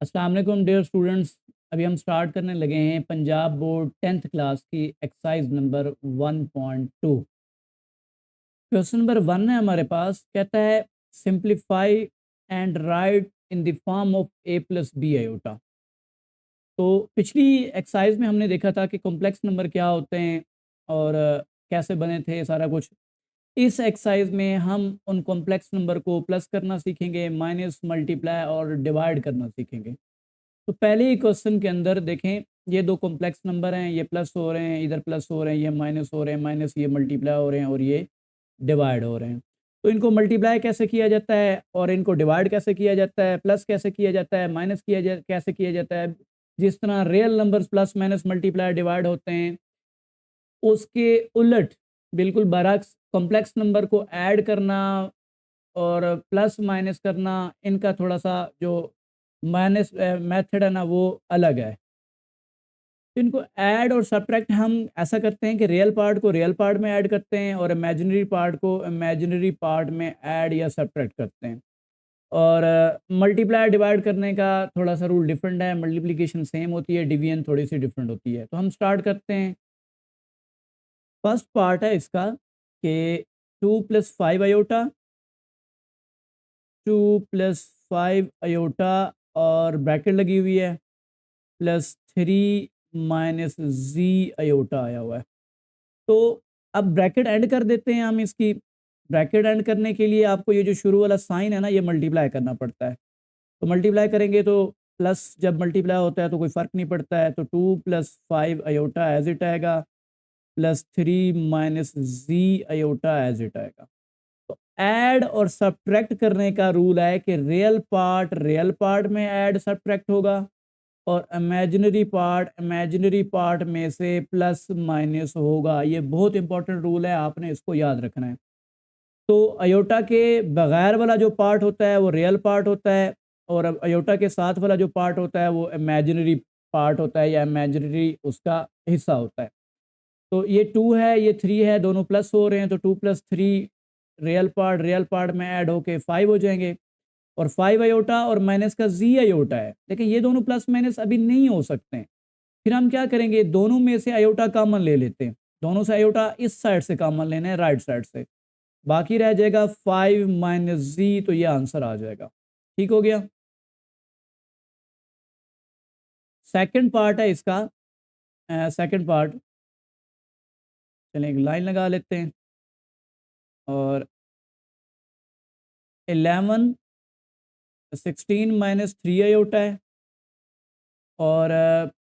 अस्सलाम वालेकुम dear students. अभी हम स्टार्ट करने लगे हैं पंजाब बोर्ड 10th क्लास की एक्सरसाइज नंबर 1.2। क्वेश्चन नंबर 1 है हमारे पास, कहता है simplify and write in the form of a plus B iota. तो पिछली एक्सरसाइज में हमने देखा था कि कॉम्प्लेक्स नंबर क्या होते हैं और कैसे बने थे सारा कुछ। इस एक्सरसाइज में हम उन कॉम्प्लेक्स नंबर को प्लस करना सीखेंगे, माइनस, मल्टीप्लाई और डिवाइड करना सीखेंगे। तो पहले ही क्वेश्चन के अंदर देखें, ये दो कॉम्प्लेक्स नंबर हैं, ये प्लस हो रहे हैं, इधर प्लस हो रहे हैं, ये माइनस हो रहे हैं, माइनस ये मल्टीप्लाई हो रहे हैं और ये डिवाइड हो रहे हैं। तो इनको मल्टीप्लाई कैसे किया जाता है और इनको डिवाइड कैसे किया जाता है, प्लस कैसे किया जाता है, माइनस कैसे किया जाता है। जिस तरह real numbers plus minus multiply divide होते हैं, उसके उलट बिल्कुल बरअक्स कॉम्प्लेक्स नंबर को ऐड करना और प्लस माइनस करना, इनका थोड़ा सा जो माइनस मेथड है ना वो अलग है। तो इनको ऐड और सब्ट्रैक्ट हम ऐसा करते हैं कि रियल पार्ट को रियल पार्ट में ऐड करते हैं और इमेजिनरी पार्ट को इमेजिनरी पार्ट में ऐड या सब्ट्रैक्ट करते हैं। और मल्टीप्लाई डिवाइड करने का थोड़ा सा रूल डिफरेंट है, मल्टीप्लिकेशन सेम होती है, डिवीजन थोड़ी सी डिफरेंट होती है। तो हम स्टार्ट करते हैं। फर्स्ट पार्ट है इसका कि 2 + 5 आयोटा, 2 + 5 आयोटा और ब्रैकेट लगी हुई है, प्लस 3 माइनस जी आयोटा आया हुआ है। तो अब ब्रैकेट एंड कर देते हैं हम इसकी। ब्रैकेट एंड करने के लिए आपको ये जो शुरू वाला साइन है ना, ये मल्टीप्लाई करना पड़ता है। तो मल्टीप्लाई करेंगे तो प्लस जब मल्टीप्लाई होता है तो कोई फ़र्क नहीं पड़ता है। तो 2 + 5 आयोटा एज इट आएगा, plus 3 minus G iota as it आएगा। तो ऐड और सब्ट्रैक्ट करने का रूल है कि रियल पार्ट में ऐड सब्ट्रैक्ट होगा और इमेजिनरी पार्ट में से प्लस माइनस होगा। ये बहुत इंपॉर्टेंट रूल है, आपने इसको याद रखना है। तो अयोटा के बगैर वाला जो पार्ट होता है वो रियल पार्ट होता है और अयोटा के साथ वाला जो पार्ट होता है वो इमेजिनरी पार्ट होता है या इमेजिनरी उसका हिस्सा होता है। तो ये 2 है, ये 3 है, दोनों प्लस हो रहे हैं तो 2 + 3 रियल पार्ट में ऐड होके 5 हो जाएंगे और 5 आयोटा और माइनस का जी आयोटा है। देखिए ये दोनों प्लस माइनस अभी नहीं हो सकते हैं। फिर हम क्या करेंगे, दोनों में से आयोटा कॉमन ले लेते हैं। दोनों से आयोटा इस साइड से कॉमन लेना है, राइट साइड से। बाकी रह जाएगा 5 माइनस जी, तो ये आंसर आ जाएगा। ठीक हो गया। सेकंड पार्ट है इसका। सेकंड पार्ट, चलें एक लाइन लगा लेते हैं। और 11 16 माइनस 3 आयोटा है और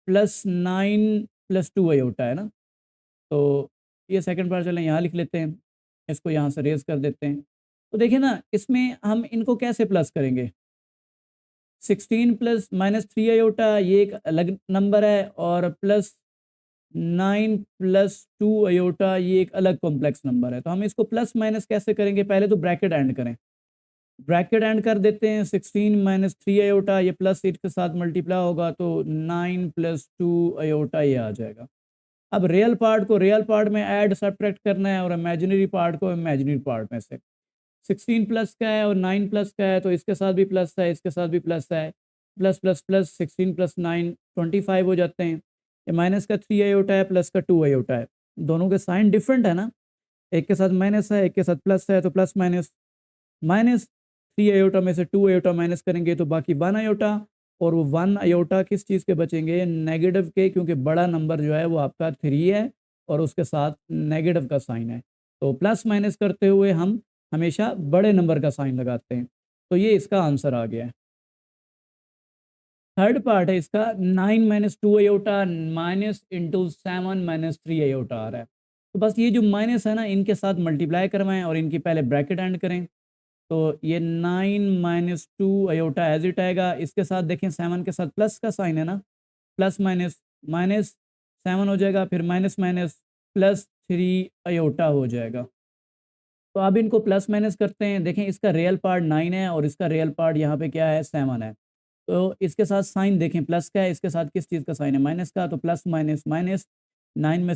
प्लस 9 + 2 आयोटा है ना। तो ये सेकंड पार्ट चलें यहाँ लिख लेते हैं, इसको यहाँ से रेज कर देते हैं। तो देखिए ना, इसमें हम इनको कैसे प्लस करेंगे। 16 + -3 आयोटा ये एक अलग नंबर है और प्लस 9 + 2 आयोटा ये एक अलग कॉम्प्लेक्स नंबर है। तो हम इसको प्लस माइनस कैसे करेंगे, पहले तो ब्रैकेट एंड करें। ब्रैकेट एंड कर देते हैं। 16 - 3 आयोटा ये प्लस 8 के साथ मल्टीप्लाई होगा तो 9 + 2 आयोटा ये आ जाएगा। अब रियल पार्ट को रियल पार्ट में ऐड सब्ट्रैक्ट करना है और इमेजिनरी पार्ट को इमेजिनरी पार्ट में से। 16 प्लस का है और 9 प्लस का है तो इसके साथ भी प्लस है, इसके साथ भी प्लस है। प्लस प्लस प्लस 16 + 9 25 हो जाते हैं। ये माइनस का 3 आयोटा है, प्लस का 2 आयोटा है। दोनों के साइन डिफरेंट है ना, एक के साथ माइनस है, एक के साथ प्लस है, तो प्लस माइनस माइनस 3 आयोटा में से 2 आयोटा माइनस करेंगे तो बाकी 1 आयोटा। और वो 1 आयोटा किस चीज़ के बचेंगे, नेगेटिव के, क्योंकि बड़ा नंबर जो है वो आपका 3 है और उसके साथ नेगेटिव का साइन है। तो प्लस माइनस करते हुए हम हमेशा बड़े नंबर का साइन लगाते हैं। तो ये इसका आंसर आ गया है। थर्ड पार्ट है इसका, 9 - 2 आयोटा माइनस इंटू 7 - 3 आयोटा आ रहा है। तो बस ये जो माइनस है ना, इनके साथ मल्टीप्लाई करवाएं और इनकी पहले ब्रैकेट एंड करें। तो ये 9 - 2 आयोटा एज इट आएगा। इसके साथ देखें 7 के साथ प्लस का साइन है ना, प्लस माइनस माइनस 7 हो जाएगा, फिर माइनस माइनस प्लस 3 आयोटा हो जाएगा। तो अब इनको प्लस माइनस करते हैं। देखें इसका रियल पार्ट 9 है और इसका रियल पार्ट यहाँ पे क्या है, 7 है। तो इसके साथ साइन देखें प्लस का है, इसके साथ किस चीज़ का साइन है, माइनस का। तो प्लस माइनस माइनस 9 में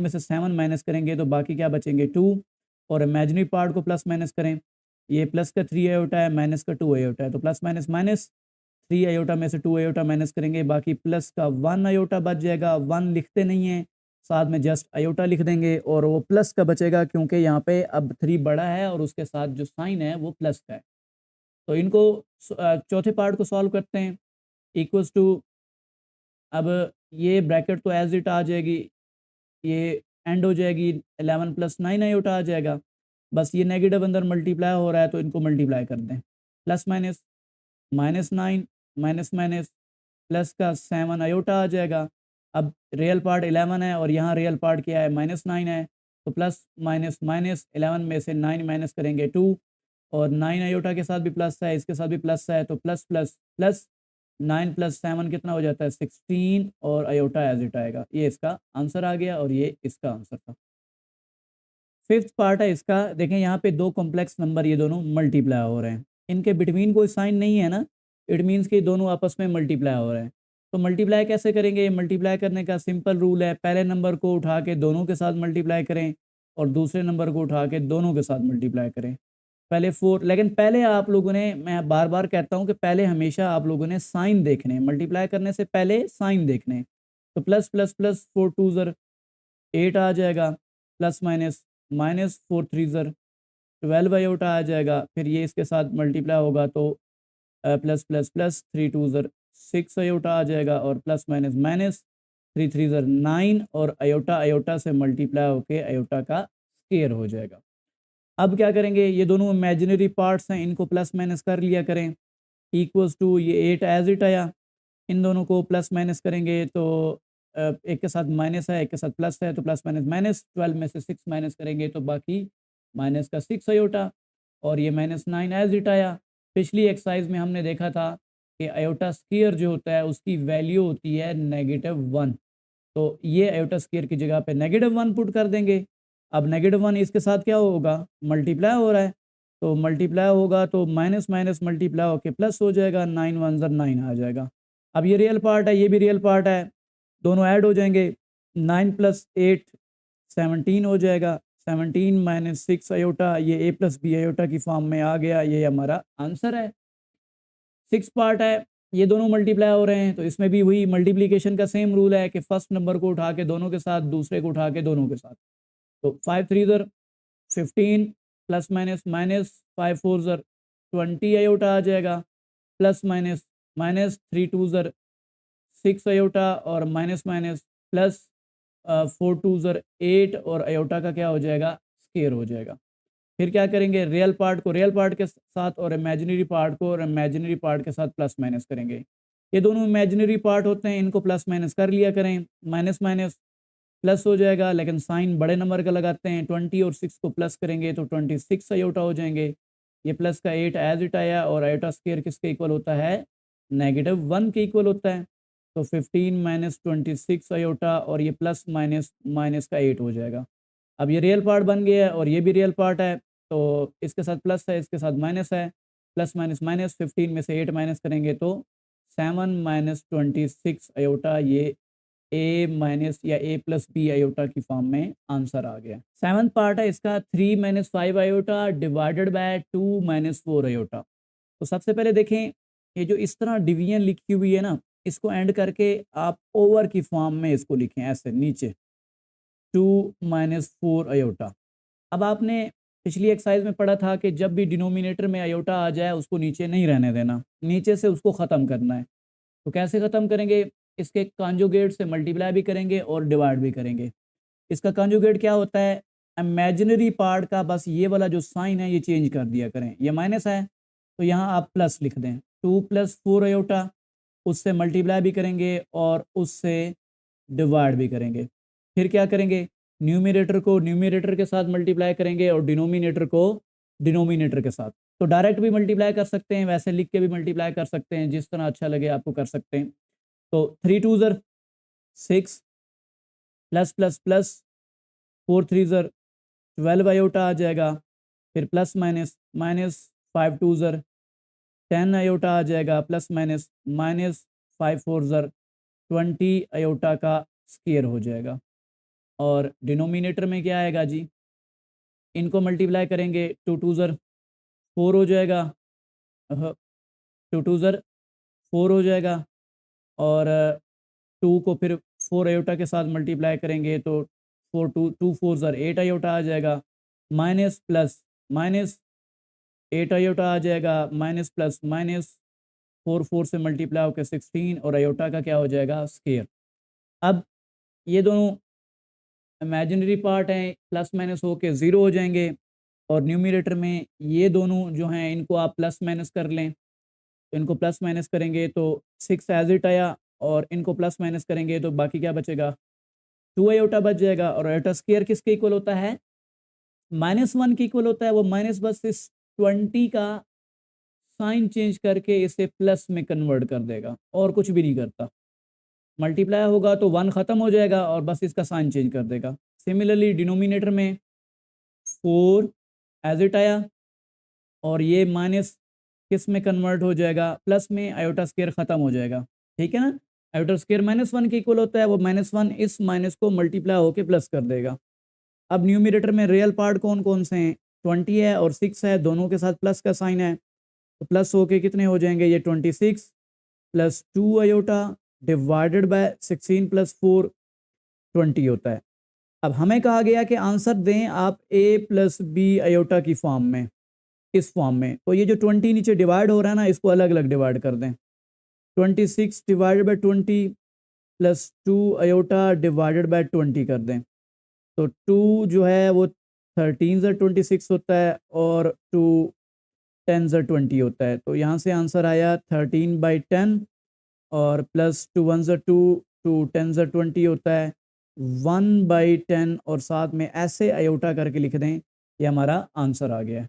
से 7 माइनस करेंगे तो बाकी क्या बचेंगे 2। और इमेजिनरी पार्ट को प्लस माइनस करें, ये प्लस का 3 आयोटा है, माइनस का 2 आयोटा है, तो प्लस माइनस माइनस 3 आयोटा में से 2 आयोटा माइनस करेंगे, बाकी प्लस का 1 आयोटा बच जाएगा। 1 लिखते नहीं हैं, साथ में जस्ट आयोटा लिख देंगे और वो प्लस का बचेगा क्योंकि यहाँ पे अब 3 बड़ा है और उसके साथ जो साइन है वो प्लस का है। तो इनको चौथे पार्ट को सॉल्व करते हैं। इक्वल्स टू, अब ये ब्रैकेट तो एज इट आ जाएगी, ये एंड हो जाएगी, 11 प्लस 9 आयोटा आ जाएगा। बस ये नेगेटिव अंदर मल्टीप्लाई हो रहा है तो इनको मल्टीप्लाई कर दें। Plus minus, minus 9 minus minus plus का 7 आयोटा आ जाएगा। अब रियल पार्ट 11 है और यहाँ रियल पार्ट क्या है, माइनस 9 है, तो प्लस माइनस माइनस 11 में से 9 माइनस करेंगे 2, और 9 आयोटा के साथ भी प्लस है, इसके साथ भी प्लस है, तो प्लस प्लस प्लस 9 प्लस 7 कितना हो जाता है 16, और आयोटा एज इट आएगा। ये इसका आंसर आ गया और ये इसका आंसर था। फिफ्थ पार्ट है इसका, देखें यहाँ पे दो कॉम्प्लेक्स नंबर ये दोनों मल्टीप्लाई हो रहे हैं, इनके बिटवीन कोई साइन नहीं है ना, इट मीन्स कि दोनों आपस में मल्टीप्लाई हो रहे हैं। तो मल्टीप्लाई कैसे करेंगे, मल्टीप्लाई करने का सिंपल रूल है, पहले नंबर को उठा के दोनों के साथ मल्टीप्लाई करें और दूसरे नंबर को उठा के दोनों के साथ मल्टीप्लाई करें। पहले 4, लेकिन पहले आप लोगों ने, मैं बार बार कहता हूँ कि पहले हमेशा आप लोगों ने साइन देखने, मल्टीप्लाई करने से पहले साइन देखने। तो प्लस प्लस प्लस 4 2 ज़र 8 आ जाएगा, प्लस माइनस माइनस 4 3 ज़र 12 आयोटा आ जाएगा, फिर ये इसके साथ मल्टीप्लाई होगा तो प्लस प्लस प्लस 3 2 ज़र 6 आयोटा आ जाएगा, और प्लस माइनस माइनस 3 3 ज़र 9, और आयोटा आयोटा से मल्टीप्लाई होके आयोटा का स्क्वायर हो जाएगा। अब क्या करेंगे, ये दोनों इमेजिनरी पार्ट्स हैं, इनको प्लस माइनस कर लिया करें। इक्वल्स टू, ये 8 एज इट आया, इन दोनों को प्लस माइनस करेंगे तो एक के साथ माइनस है, एक के साथ प्लस है, तो प्लस माइनस माइनस 12 में से 6 माइनस करेंगे तो बाकी माइनस का 6 आयोटा, और ये माइनस 9 एज इट आया। पिछली एक्सरसाइज में हमने देखा था कि आयोटा स्क्वायर जो होता है उसकी वैल्यू होती है -1, तो ये आयोटा स्क्वायर की जगह पे -1 पुट कर देंगे। अब -1 इसके साथ क्या होगा, मल्टीप्लाई हो रहा है, तो मल्टीप्लाई होगा तो माइनस माइनस मल्टीप्लाई होके प्लस हो जाएगा, 9 1 ज़र 9 आ जाएगा। अब ये रियल पार्ट है, ये भी रियल पार्ट है, दोनों ऐड हो जाएंगे, 9 प्लस 8 17 हो जाएगा, 17 माइनस 6 आयोटा, ये a प्लस बी आयोटा की फॉर्म में आ गया, ये हमारा आंसर है। 6 पार्ट है, ये दोनों मल्टीप्लाई हो रहे हैं, तो इसमें भी वही मल्टीप्लिकेशन का सेम रूल है कि फर्स्ट नंबर को उठा के दोनों के साथ, दूसरे को उठा के दोनों के साथ। तो 5 3 ज़र 15 प्लस माइनस माइनस 5 4 ज़र 20 आयोटा आ जाएगा, प्लस माइनस माइनस 3 2 ज़र 6 आयोटा, और माइनस माइनस प्लस 4 2 ज़र 8, और आयोटा का क्या हो जाएगा, स्क्वायर हो जाएगा। फिर क्या करेंगे, रियल पार्ट को रियल पार्ट के साथ और इमेजिनरी पार्ट को और इमेजिनरी पार्ट के साथ प्लस माइनस करेंगे। ये दोनों इमेजिनरी पार्ट होते हैं, इनको प्लस माइनस कर लिया करें, माइनस माइनस प्लस हो जाएगा, लेकिन साइन बड़े नंबर का लगाते हैं, 20 और 6 को प्लस करेंगे तो 26 आयोटा हो जाएंगे। ये प्लस का 8 एज इट आया, और आयोटा स्क्वायर किसके इक्वल होता है, -1 के इक्वल होता है, तो 15 माइनस 26 आयोटा, और ये प्लस माइनस माइनस का 8 हो जाएगा। अब ये रियल पार्ट बन गया है और ये भी रियल पार्ट है, तो इसके साथ प्लस है, इसके साथ माइनस है, प्लस माइनस माइनस 15 में से 8 माइनस करेंगे तो 7 माइनस 26 आयोटा, ये ए माइनस या ए प्लस बी आयोटा की फॉर्म में आंसर आ गया। सेवंथ पार्ट है इसका, 3 minus 5 iota divided by 2 minus 4 iota. तो सबसे पहले देखें, ये जो इस तरह डिवीजन लिखी हुई है ना, इसको एंड करके आप ओवर की फॉर्म में इसको लिखें ऐसे नीचे, 2 माइनस 4 आयोटा। अब आपने पिछली एक्सरसाइज में पढ़ा था कि जब भी डिनोमिनेटर में आयोटा आ जाए उसको नीचे नहीं रहने देना, नीचे से उसको ख़त्म करना है। तो कैसे ख़त्म करेंगे, इसके कॉन्जुगेट से मल्टीप्लाई भी करेंगे और डिवाइड भी करेंगे। इसका कॉन्जुगेट क्या होता है, इमेजिनरी पार्ट का बस ये वाला जो साइन है ये चेंज कर दिया करें, ये माइनस है तो यहाँ आप प्लस लिख दें, 2 प्लस 4 आयोटा, उससे मल्टीप्लाई भी करेंगे और उससे डिवाइड भी करेंगे। फिर क्या करेंगे, न्यूमिनेटर को न्यूमिनेटर के साथ मल्टीप्लाई करेंगे और डिनोमिनेटर को डिनोमिनेटर के साथ। तो डायरेक्ट भी मल्टीप्लाई कर सकते हैं, वैसे लिख के भी मल्टीप्लाई कर सकते हैं, जिस तरह अच्छा लगे आपको कर सकते हैं। तो 3 2 ज़र 6 प्लस प्लस प्लस 4 3 ज़र 12 आयोटा आ जाएगा, फिर प्लस माइनस माइनस 5 2 ज़र 10 आयोटा आ जाएगा, प्लस माइनस माइनस 5 4 ज़र 20 आयोटा का स्क्वायर हो जाएगा। और डिनोमिनेटर में क्या आएगा जी, इनको मल्टीप्लाई करेंगे, 2 2 ज़र 4 हो जाएगा, 2 2 ज़र 4 हो जाएगा, और 2 को फिर 4 आयोटा के साथ मल्टीप्लाई करेंगे तो 2 4 ज़र 8 आयोटा आ जाएगा, माइनस प्लस माइनस 8 आयोटा आ जाएगा, माइनस प्लस माइनस 4 4 से मल्टीप्लाई होकर 16, और आयोटा का क्या हो जाएगा, स्क्वायर। अब ये दोनों इमेजिनरी पार्ट हैं, प्लस माइनस होके 0 हो जाएंगे, और न्यूमरेटर में ये दोनों जो हैं इनको आप प्लस माइनस कर लें, तो इनको प्लस माइनस करेंगे तो 6 एज इट आया, और इनको प्लस माइनस करेंगे तो बाकी क्या बचेगा, 2 आयोटा बच जाएगा। और आयोटा स्क्वायर किसके इक्वल होता है, -1 के इक्वल होता है। वो माइनस बस इस 20 का साइन चेंज करके इसे प्लस में कन्वर्ट कर देगा, और कुछ भी नहीं करता। मल्टीप्लाई होगा तो 1 ख़त्म हो जाएगा और बस इसका साइन चेंज कर देगा। सिमिलरली डिनोमिनेटर में 4 एज इट आया, और ये माइनस किस में कन्वर्ट हो जाएगा, प्लस में, आयोटा स्क्वायर ख़त्म हो जाएगा। ठीक है ना, आयोटा स्क्वायर -1 के इक्वल होता है, वो -1 इस माइनस को मल्टीप्लाई होके प्लस कर देगा। अब न्यूमरेटर में रियल पार्ट कौन कौन से हैं, 20 है और 6 है, दोनों के साथ प्लस का साइन है, तो प्लस होके कितने हो जाएंगे, ये 26 plus 2 iota divided bye 16 plus 4 20 होता है। अब हमें कहा गया कि आंसर दें आप a प्लस बी आयोटा की फॉर्म में, इस फॉर्म में। तो ये जो 20 नीचे डिवाइड हो रहा है ना, इसको अलग अलग डिवाइड कर दें। 26 divided by 20 plus 2 iota divided bye 20 कर दें, तो 2 जो है वो 13 ज़र 26 होता है, और 2 10 ज़र 20 होता है। तो यहाँ से आंसर आया 13/10, और प्लस 2 1 ज़र 2, 2 10 ज़र 20 होता है 1/10, और साथ में ऐसे आयोटा करके लिख दें, ये हमारा आंसर आ गया है।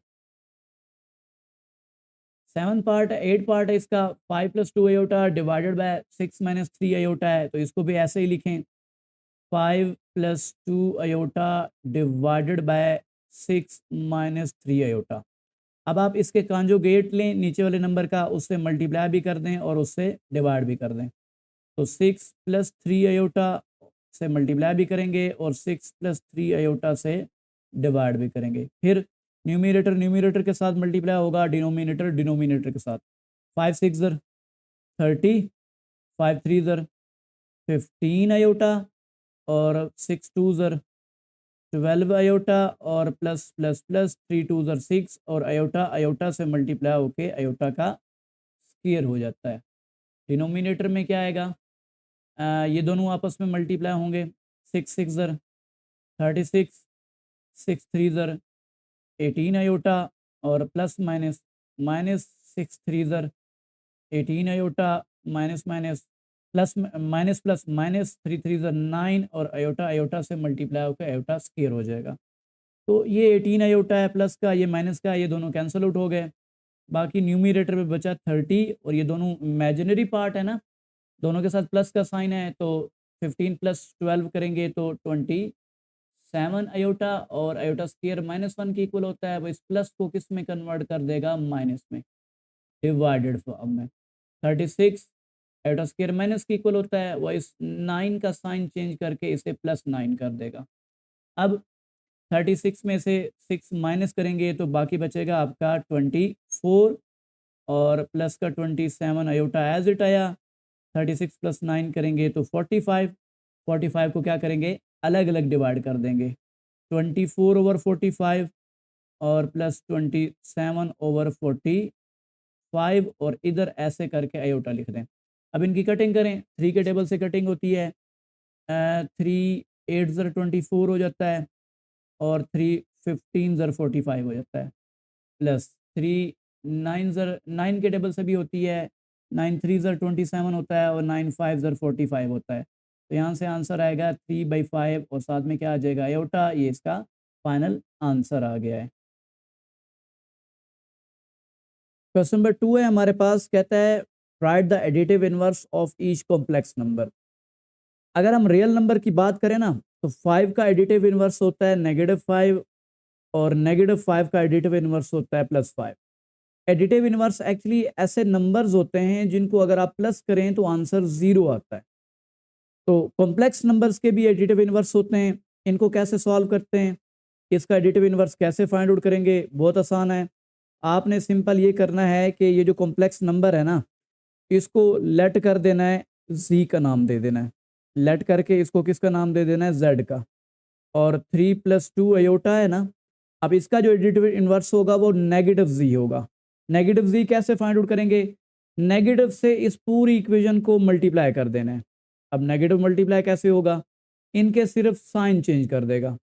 7 पार्ट है, 8 पार्ट है इसका, 5 + 2 आयोटा डिवाइडेड बाय 6 - 3 आयोटा है, तो इसको भी ऐसे ही लिखें, 5 + 2 आयोटा डिवाइडेड बाय 6 - 3 आयोटा। अब आप इसके कॉन्जुगेट लें नीचे वाले नंबर का, उससे मल्टीप्लाई भी कर दें और उससे डिवाइड भी कर दें। तो 6 + 3 आयोटा से मल्टीप्लाई भी करेंगे और 6 + 3 आयोटा से डिवाइड भी करेंगे। फिर न्यूमरेटर न्यूमरेटर के साथ मल्टीप्लाई होगा, डिनोमिनेटर डिनोमिनेटर के साथ। 5 6 ज़र 30, 5 3 ज़र 15 आयोटा, और 6 2 ज़र 12 आयोटा, और प्लस प्लस प्लस 3 2 ज़र 6, और आयोटा आयोटा से मल्टीप्लाई होके आयोटा का स्क्वायर हो जाता है। डिनोमिनेटर में क्या आएगा, ये दोनों आपस में मल्टीप्लाई होंगे, 6 6 ज़र 36, 6 3 ज़र 18 आयोटा, और प्लस माइनस माइनस 6 3 ज़र 18 iota, minus minus plus minus plus minus 3 3 ज़र 9, और आयोटा आयोटा से मल्टीप्लाई होकर आयोटा स्क्वायर हो जाएगा। तो ये 18 आयोटा है प्लस का, ये माइनस का, ये दोनों कैंसिल आउट हो गए। बाकी न्यूमरेटर में बचा 30, और ये दोनों इमेजिनरी पार्ट है ना, दोनों के साथ प्लस का साइन है, तो 15 + 12 करेंगे तो 27 आयोटा, और आयोटा स्क्वायर -1 के इक्वल होता है, वो इस प्लस को किस में कन्वर्ट कर देगा, माइनस में, डिवाइडेड फॉर्म में। 36 आयोटा स्क्वायर माइनस के इक्वल होता है, वो इस 9 का साइन चेंज करके इसे +9 कर देगा। अब 36 में से 6 माइनस करेंगे तो बाकी बचेगा आपका 24, और प्लस का 27 आयोटा एज इट आया, 36 + 9 करेंगे तो 45, 45 को क्या करेंगे, अलग अलग डिवाइड कर देंगे, 24/45, और प्लस 27/45, और इधर ऐसे करके आयोटा लिख दें। अब इनकी कटिंग करें, 3 के टेबल से कटिंग होती है, 3 8 ज़र 24 हो जाता है, और 3 15 ज़र 45 हो जाता है, प्लस 3 9 ज़र 9 के टेबल से भी होती है, 9 3 ज़र 27 होता है, और 9 5 ज़र 45 होता है। तो यहाँ से आंसर आएगा 3/5, और साथ में क्या आ जाएगा, आयोटा। ये इसका फाइनल आंसर आ गया है। क्वेश्चन नंबर 2 है हमारे पास, कहता है right the additive inverse of each complex number. अगर हम रियल नंबर की बात करें ना, तो 5 का एडिटिव इनवर्स होता है -5, और -5 का एडिटिव इनवर्स होता है +5। एडिटिव इनवर्स एक्चुअली ऐसे नंबर्स होते हैं जिनको अगर आप प्लस करें तो आंसर 0 आता है। तो कॉम्प्लेक्स नंबर्स के भी एडिटिव इनवर्स होते हैं, इनको कैसे सॉल्व करते हैं, इसका एडिटिव इन्वर्स कैसे फाइंड आउट करेंगे? बहुत आसान है। आपने सिंपल ये करना है कि ये जो कॉम्प्लेक्स नंबर है ना, इसको लेट कर देना है, जी का नाम दे देना है। लेट करके इसको किसका नाम दे देना है? जेड का। और 3 + 2 अयोटा है ना, अब इसका जो एडिटिव इन्वर्स होगा वो नेगेटिव जी होगा। नेगेटिव जी कैसे फाइंड आउट करेंगे? नेगेटिव से इस पूरी इक्वेशन को मल्टीप्लाई कर देना है। अब नेगेटिव मल्टीप्लाई कैसे होगा? इनके सिर्फ साइन चेंज कर देगा।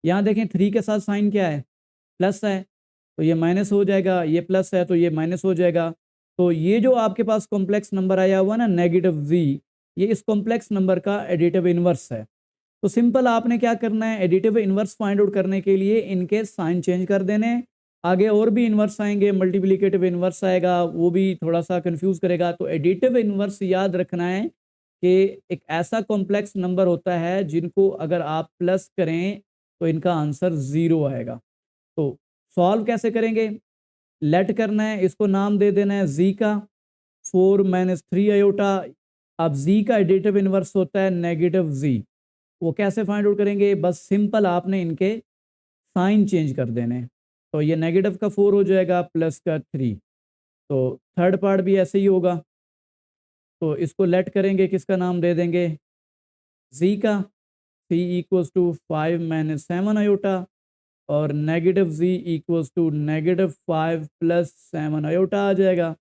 यहाँ देखें 3 के साथ साइन क्या है? प्लस है, तो ये माइनस हो जाएगा, ये प्लस है तो ये माइनस हो जाएगा। तो ये जो आपके पास कॉम्प्लेक्स नंबर आया हुआ ना नेगेटिव जी, ये इस कॉम्प्लेक्स नंबर का एडिटिव इन्वर्स है। तो सिंपल आपने क्या करना है, एडिटिव इन्वर्स फाइंड आउट करने के लिए इनके साइन चेंज कर देने। आगे और भी इन्वर्स आएंगे, मल्टीप्लिकेटिव इन्वर्स आएगा, वो भी थोड़ा सा कंफ्यूज करेगा। तो एडिटिव इन्वर्स याद रखना है कि एक ऐसा कॉम्प्लेक्स नंबर होता है जिनको अगर आप प्लस करें तो इनका आंसर ज़ीरो आएगा। तो सॉल्व कैसे करेंगे? लेट करना है, इसको नाम दे देना है जी का। 4 - 3 अयोटा। अब जी का एडिटिव इन्वर्स होता है नेगेटिव जी। वो कैसे फाइंड आउट करेंगे? बस सिंपल आपने इनके साइन चेंज कर देने। तो ये नेगेटिव का 4 हो जाएगा, प्लस का 3। तो थर्ड पार्ट भी ऐसे ही होगा। तो इसको लेट करेंगे, किसका नाम दे देंगे? जी का। C equals to 5 - 7 iota. और negative G equals to -5 + 7 iota आ जाएगा।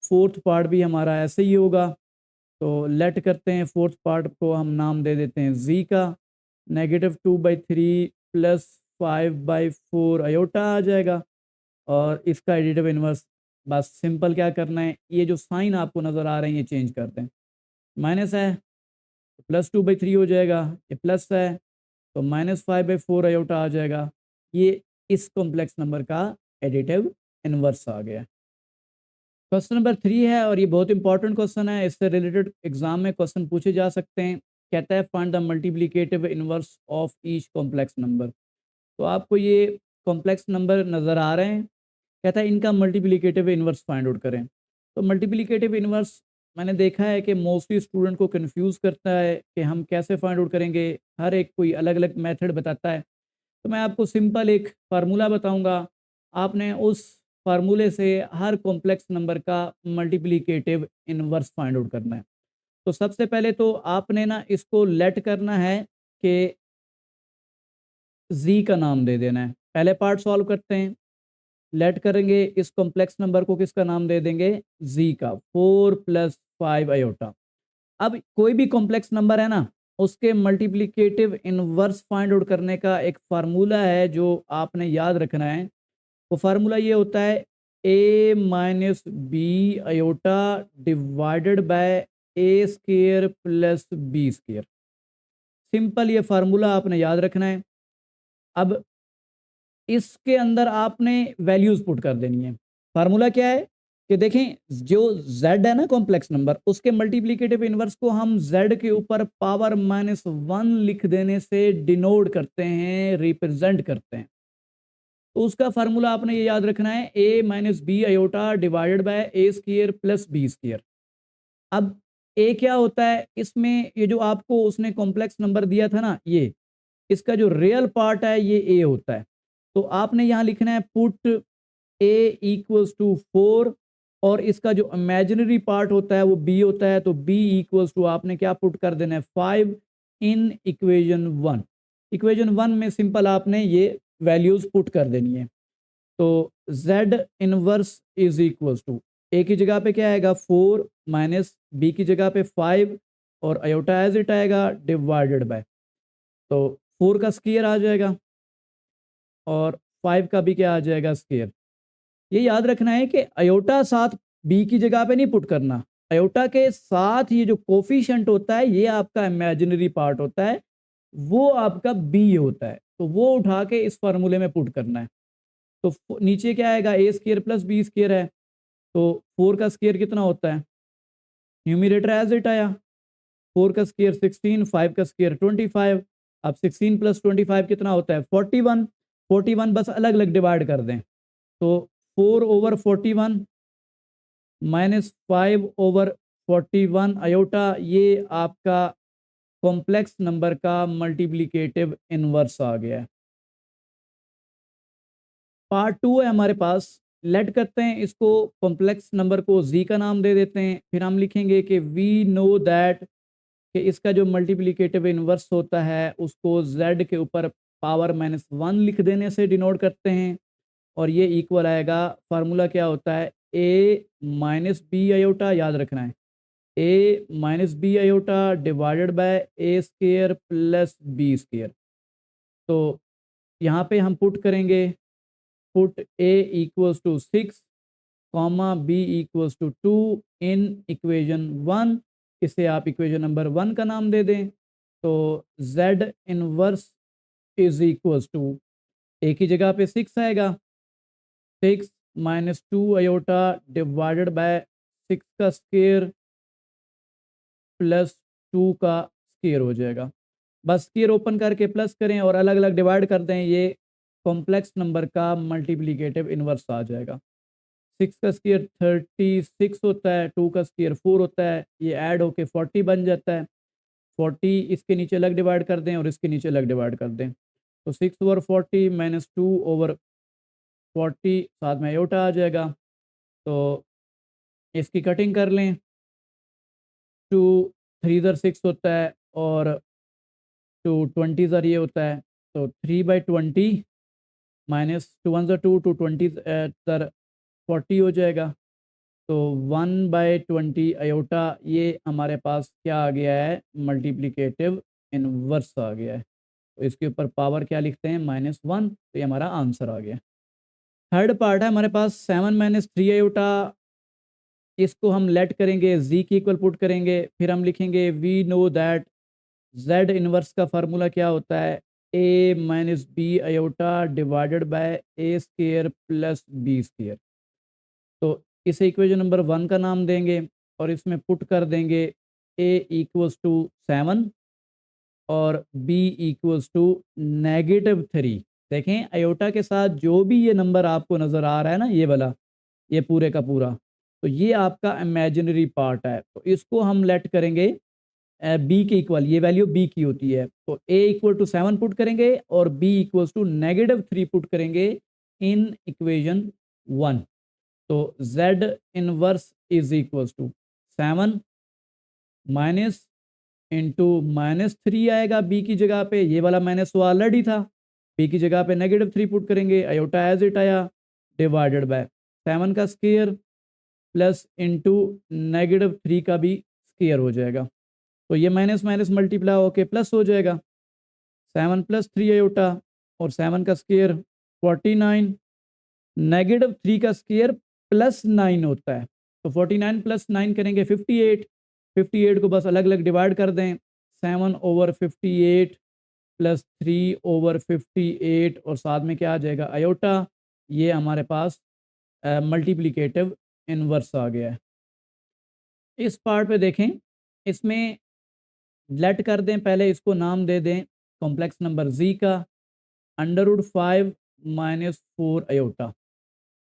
फोर्थ पार्ट भी हमारा ऐसे ही होगा। तो लेट करते हैं, फोर्थ पार्ट को हम नाम दे देते हैं जी का। -2/3 + 5/4 अयोटा आ जाएगा। और इसका एडिटिव इन्वर्स बस सिंपल क्या करना है, ये जो साइन आपको नज़र आ रहे हैं ये चेंज कर दें। माइनस है तो +2/3 हो जाएगा, ये प्लस है तो -5/4 अयोटा आ जाएगा। ये इस कॉम्प्लेक्स नंबर का एडिटिव इन्वर्स आ गया। क्वेश्चन नंबर 3 है और ये बहुत इंपॉर्टेंट क्वेश्चन है, इससे रिलेटेड एग्जाम में क्वेश्चन पूछे जा सकते हैं। कहता है find the multiplicative inverse of each complex number. तो आपको ये कॉम्प्लेक्स नंबर नज़र आ रहे हैं, कहता है इनका मल्टीप्लिकेटिव इन्वर्स फाइंड आउट करें। तो मल्टीप्लिकेटिव इन्वर्स मैंने देखा है कि मोस्टली स्टूडेंट को कंफ्यूज करता है कि हम कैसे फाइंड आउट करेंगे, हर एक कोई अलग अलग मेथड बताता है। तो मैं आपको सिंपल एक फार्मूला बताऊंगा, आपने उस फार्मूले से हर कॉम्प्लेक्स नंबर का मल्टीप्लिकेटिव इन्वर्स फाइंड आउट करना है। तो सबसे पहले तो आपने ना इसको लेट करना है कि जी का नाम दे देना है। पहले पार्ट सॉल्व करते हैं। लेट करेंगे, इस कॉम्प्लेक्स नंबर को किसका नाम दे देंगे? जी का। 4 + 5 अयोटा। अब कोई भी कॉम्प्लेक्स नंबर है ना, उसके मल्टीप्लिकेटिव इनवर्स फाइंड आउट करने का एक फार्मूला है जो आपने याद रखना है। वो फार्मूला ये होता है a - b iota divided by a² + b²। Simple ये फार्मूला आपने याद रखना है। अब इसके अंदर आपने वैल्यूज पुट कर देनी है। फार्मूला क्या है कि देखें, जो z है ना कॉम्प्लेक्स नंबर, उसके मल्टीप्लिकेटिव इनवर्स को हम z के ऊपर पावर -1 लिख देने से डिनोट करते हैं, रिप्रेजेंट करते हैं। तो उसका फार्मूला आपने ये याद रखना है, a - b iota divided by a² + b²। अब a क्या होता है इसमें, ये जो आपको उसने कॉम्प्लेक्स नंबर दिया था ना, ये इसका जो रियल पार्ट है ये a होता है। तो आपने यहाँ लिखना है पुट a इक्वल्स टू 4 और इसका जो इमेजिनरी पार्ट होता है वो b होता है। तो b इक्वल्स टू आपने क्या पुट कर देना है? 5 इन इक्वेशन 1। इक्वेशन 1 में सिंपल आपने ये वैल्यूज पुट कर देनी है। तो z inverse is equals to a की जगह पे क्या आएगा? 4 माइनस b की जगह पे 5 और अयोटा एज इट आएगा डिवाइडेड बाय। तो 4 का स्क्वायर आ जाएगा और 5 का भी क्या आ जाएगा? स्क्वायर। ये याद रखना है कि अयोटा साथ बी की जगह पे नहीं पुट करना। अयोटा के साथ ये जो कोफिशिएंट होता है ये आपका इमेजिनरी पार्ट होता है, वो आपका बी होता है। तो वो उठा के इस फार्मूले में पुट करना है। तो नीचे क्या आएगा? a² + b² है। तो 4 का स्क्वायर कितना होता है? न्यूमरेटर एज इट आया, 4 का स्क्वायर 16, 5 का स्क्वायर 25। अब 16 + 25 कितना होता है? 41। 41 बस अलग अलग डिवाइड कर दें। तो 4/41 -5/41 अयोटा, ये आपका कॉम्प्लेक्स नंबर का मल्टीप्लिकेटिव इनवर्स आ गया है। पार्ट 2 है हमारे पास। लेट करते हैं इसको, कॉम्प्लेक्स नंबर को z का नाम दे देते हैं। फिर हम लिखेंगे कि वी नो दैट कि इसका जो मल्टीप्लिकेटिव इन्वर्स होता है उसको z के ऊपर पावर -1 लिख देने से डिनोट करते हैं। और ये इक्वल आएगा, फार्मूला क्या होता है, a माइनस बी आयोटा, याद रखना है a minus B iota divided by a square plus B square. तो यहाँ पे हम पुट करेंगे, put a equals to 6 comma b equals to 2 in equation 1। इसे आप इक्वेशन नंबर 1 का नाम दे दें। तो z inverse is equals to, a की जगह पे 6 आएगा, 6 माइनस 2 आयोटा डिवाइडेड बाय 6 का स्क्वायर प्लस 2 का स्क्वायर हो जाएगा। बस स्क्वायर ओपन करके प्लस करें और अलग अलग डिवाइड कर दें, ये कॉम्प्लेक्स नंबर का मल्टीप्लिकेटिव इन्वर्स आ जाएगा। 6 का स्क्वायर 36 होता है, 2 का स्क्वायर 4 होता है, ये ऐड होके 40 बन जाता है। 40 इसके नीचे अलग डिवाइड कर दें और इसके नीचे अलग डिवाइड कर दें। तो 6 ओवर 40 माइनस 2 ओवर 40, साथ में आयोटा आ जाएगा। तो इसकी कटिंग कर लें, 2 3 इधर 6 होता है और 2 20 इधर ये होता है। तो 3/20 माइनस 2 1 2 2 20 इधर 40 हो जाएगा। तो 1/20 आयोटा, ये हमारे पास क्या आ गया है, मल्टीप्लिकेटिव इनवर्स आ गया है। तो इसके ऊपर पावर क्या लिखते हैं, -1। तो ये हमारा आंसर आ गया। थर्ड पार्ट है हमारे पास 7 - 3 आयोटा। इसको हम लेट करेंगे, z की इक्वल पुट करेंगे, फिर हम लिखेंगे we know that z inverse का फार्मूला क्या होता है, a minus B iota divided by a square plus B square. तो इसे इक्वेशन नंबर 1 का नाम देंगे और इसमें पुट कर देंगे a इक्वल्स टू 7 और b इक्वल्स टू -3। देखें आयोटा के साथ जो भी ये नंबर आपको नज़र आ रहा है ना, ये वाला, ये पूरे का पूरा, तो ये आपका इमेजिनरी पार्ट है। तो इसको हम लेट करेंगे बी के इक्वल, ये वैल्यू बी की होती है। तो a इक्वल टू 7 पुट करेंगे और b इक्वल्स टू -3 पुट करेंगे इन इक्वेशन 1। तो z inverse is equals to 7 minus into -3 आएगा b की जगह पे, ये वाला माइनस तो ऑलरेडी था, b की जगह पे -3 पुट करेंगे, आयोटा एज इट आया, डिवाइडेड बाय 7 का स्क्वायर प्लस इंटू -3 का भी स्क्वायर हो जाएगा। तो ये माइनस माइनस मल्टीप्लाई होके प्लस हो जाएगा, 7 + 3 आयोटा और 7 का स्क्वायर 49, -3 का स्क्वायर +9 होता है। तो 49 + 9 करेंगे 58, 58 को बस अलग अलग डिवाइड कर दें, 7/58 प्लस 3/58 और साथ में क्या आ जाएगा, आयोटा। ये हमारे पास मल्टीप्लिकेटिव इनवर्स आ गया है। इस पार्ट पे देखें, इसमें लेट कर दें, पहले इसको नाम दे दें कॉम्प्लेक्स नंबर z का, √5 - 4 आयोटा।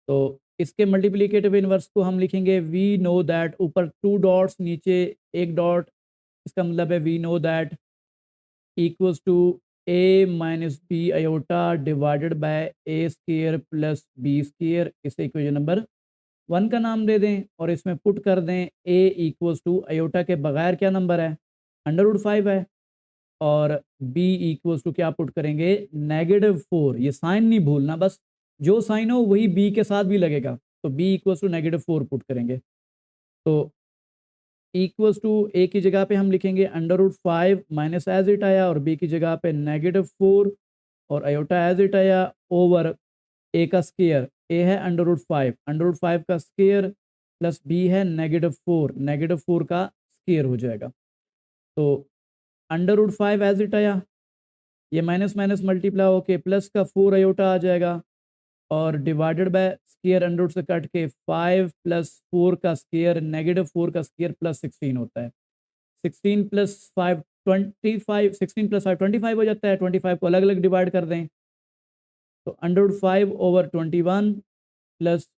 तो इसके मल्टीप्लिकेटिव इनवर्स को हम लिखेंगे वी नो दैट, ऊपर 2 डॉट्स नीचे 1 डॉट, इसका मतलब है we know that equals to a minus B iota divided by a square plus B square. इसे इक्वेशन नंबर 1 का नाम दे दें और इसमें पुट कर दें a इक्वल्स टू आयोटा के बगैर क्या नंबर है, √5 है, और b इक्वल्स टू क्या पुट करेंगे, -4। ये साइन नहीं भूलना, बस जो साइन हो वही b के साथ भी लगेगा। तो b इक्वल्स टू -4 पुट करेंगे। तो इक्वल्स टू a की जगह पे हम लिखेंगे √5 माइनस एज इट आया, और b की जगह पे -4 और आयोटा एज इट आया, ओवर a का स्क्वायर, a है √5, √5 का स्क्वायर प्लस b है -4, -4 का स्क्वायर हो जाएगा। तो √5 एज इट आया, ये माइनस माइनस मल्टीप्लाई होके प्लस का 4 आयोटा आ जाएगा, और डिवाइडेड बाय स्क्वायर अंडर से कट के 5 + 4 का स्क्वायर -4 का स्क्वायर प्लस 16 होता है। 16 + 5 25, 16 + 5 25 हो जाता है। 25 को अलग अलग डिवाइड कर दें, तो √5/21 प्लस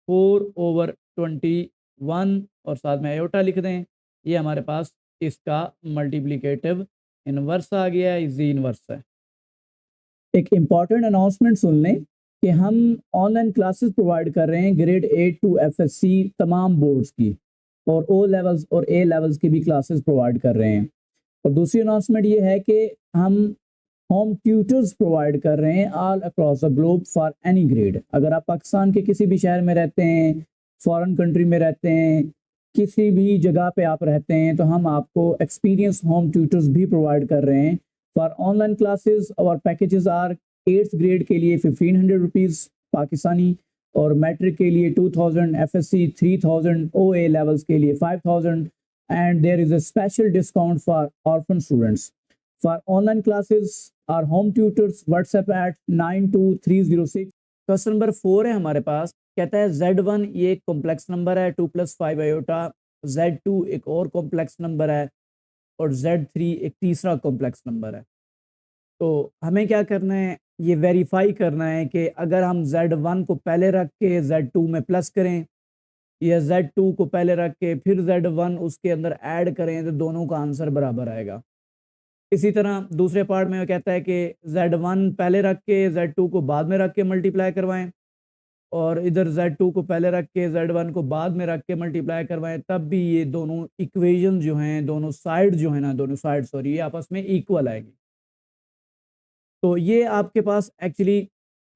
4/21 और साथ में आयोटा लिख दें। ये हमारे पास इसका मल्टीप्लिकेटिव इनवर्स आ गया है, जी इनवर्स है। एक इम्पॉर्टेंट अनाउंसमेंट सुन लें कि हम ऑनलाइन क्लासेस प्रोवाइड कर रहे हैं ग्रेड 8 टू एफएससी तमाम बोर्ड्स की, और ओ लेवल्स और ए लेवल्स की भी क्लासेस प्रोवाइड कर रहे हैं। और दूसरी अनाउंसमेंट ये है कि हम होम ट्यूटर्स प्रोवाइड कर रहे हैं all across the globe for any grade. अगर आप पाकिस्तान के किसी भी शहर में रहते हैं, फॉरेन कंट्री में रहते हैं, किसी भी जगह पे आप रहते हैं, तो हम आपको एक्सपीरियंस होम ट्यूटर्स भी प्रोवाइड कर रहे हैं फॉर ऑनलाइन क्लासेस। और पैकेजेस आर 8th ग्रेड के लिए 1500 रुपीज़ पाकिस्तानी, और मैट्रिक के लिए 2000, एफएससी 3000, ओए लेवल्स के लिए 5000, and there is a special discount for orphan students. For online classes, our home tutors WhatsApp at 92306। Question number 4 है हमारे पास, कहता है Z1 ये एक कॉम्प्लेक्स नंबर है 2 + 5 आयोटा, Z2 एक और कॉम्प्लेक्स नंबर है, और Z3 एक तीसरा कॉम्प्लेक्स नंबर है। तो हमें क्या करना है, ये वेरीफाई करना है कि अगर हम Z1 को पहले रख के Z2 में प्लस करें, या Z2 को पहले रख के फिर Z1 उसके अंदर ऐड करें, तो दोनों का आंसर बराबर आएगा। इसी तरह दूसरे पार्ट में कहता है कि Z1 पहले रख के Z2 को बाद में रख के मल्टीप्लाई करवाएं, और इधर Z2 को पहले रख के Z1 को बाद में रख के मल्टीप्लाई करवाएं, तब भी ये दोनों इक्वेशन जो हैं, दोनों साइड जो है ना, दोनों साइड सॉरी, ये आपस में इक्वल आएंगी। तो ये आपके पास actually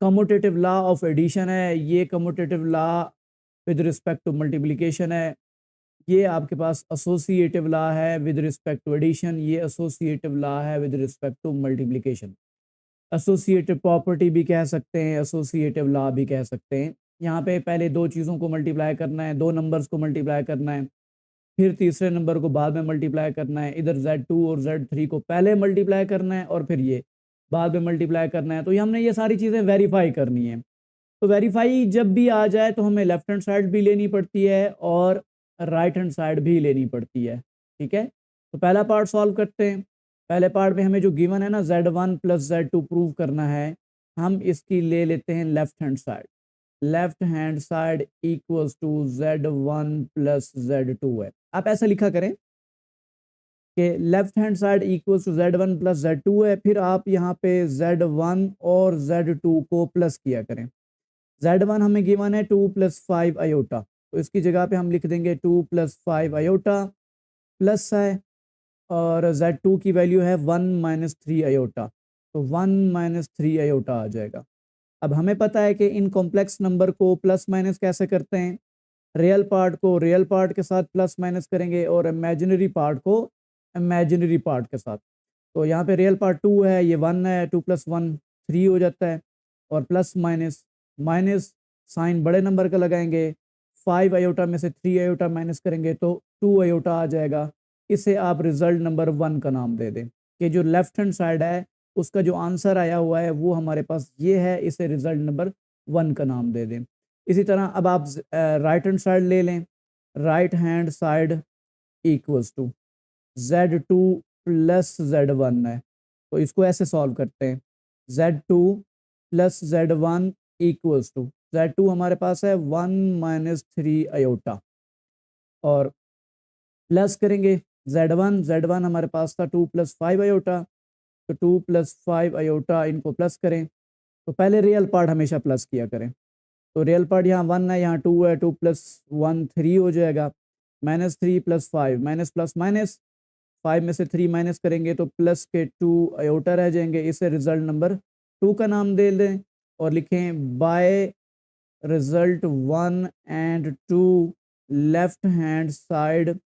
commutative law of addition है, ये commutative law with respect to multiplication है, ये आपके पास एसोसिएटिव लॉ है विद रिस्पेक्ट टू एडिशन, ये एसोसिएटिव लॉ है with respect to multiplication. Associative property भी कह सकते हैं, एसोसिएटिव लॉ भी कह सकते हैं। यहाँ पे पहले दो चीज़ों को मल्टीप्लाई करना है, दो नंबर्स को मल्टीप्लाई करना है, फिर तीसरे नंबर को बाद में मल्टीप्लाई करना है। इधर Z2 और Z3 को पहले मल्टीप्लाई करना है, और फिर ये बाद में मल्टीप्लाई करना है। तो ये हमने ये सारी चीज़ें वेरीफाई करनी है। तो वेरीफाई जब भी आ जाए तो हमें लेफ्ट हैंड साइड भी लेनी पड़ती है और राइट हैंड साइड भी लेनी पड़ती है, ठीक है। तो पहला पार्ट सॉल्व करते हैं। पहले पार्ट में हमें जो गिवन है ना, Z1 + Z2 प्रूव करना है, हम इसकी ले लेते हैं left hand side. Left hand side equals to Z1 + Z2 है। आप ऐसा लिखा करें कि left hand side equals to Z1 + Z2 है, फिर आप यहाँ पे Z1 और Z2 को प्लस किया करें। Z1 हमें गिवन है 2 + 5 आयोटा, तो इसकी जगह पे हम लिख देंगे 2 + 5 आयोटा, प्लस है, और Z2 की वैल्यू है 1 - 3 आयोटा, तो 1 - 3 आयोटा आ जाएगा। अब हमें पता है कि इन कॉम्प्लेक्स नंबर को प्लस माइनस कैसे करते हैं, रियल पार्ट को रियल पार्ट के साथ प्लस माइनस करेंगे, और इमेजिनरी पार्ट को इमेजिनरी पार्ट के साथ। तो यहाँ पे रियल पार्ट 2 है, ये 1 है, 2 + 1 3 हो जाता है, और प्लस माइनस माइनस साइन बड़े नंबर का लगाएंगे, 5 आयोटा में से 3 आयोटा माइनस करेंगे तो 2 आयोटा आ जाएगा। इसे आप रिजल्ट नंबर 1 का नाम दे दें, कि जो लेफ्ट हैंड साइड है उसका जो आंसर आया हुआ है वो हमारे पास ये है, इसे रिजल्ट नंबर 1 का नाम दे दें। इसी तरह अब आप राइट हैंड साइड ले लें। Right hand side equals to Z2 + Z1 है, तो इसको ऐसे सॉल्व करते हैं। Z2 + Z1 equals to Z2 हमारे पास है 1 - 3 आयोटा, और प्लस करेंगे Z1 हमारे पास था 2 + 5 आयोटा, तो 2 + 5 आयोटा इनको प्लस करें। तो पहले रियल पार्ट हमेशा प्लस किया करें, तो रियल पार्ट यहाँ 1 है, यहाँ 2 है, 2 + 1 3 हो जाएगा, -3 + 5 माइनस प्लस माइनस, 5 में से 3 माइनस करेंगे तो प्लस के 2 आयोटा रह जाएंगे, इसे रिजल्ट नंबर 2 का नाम दे दें, और लिखें by result 1 and 2 left hand side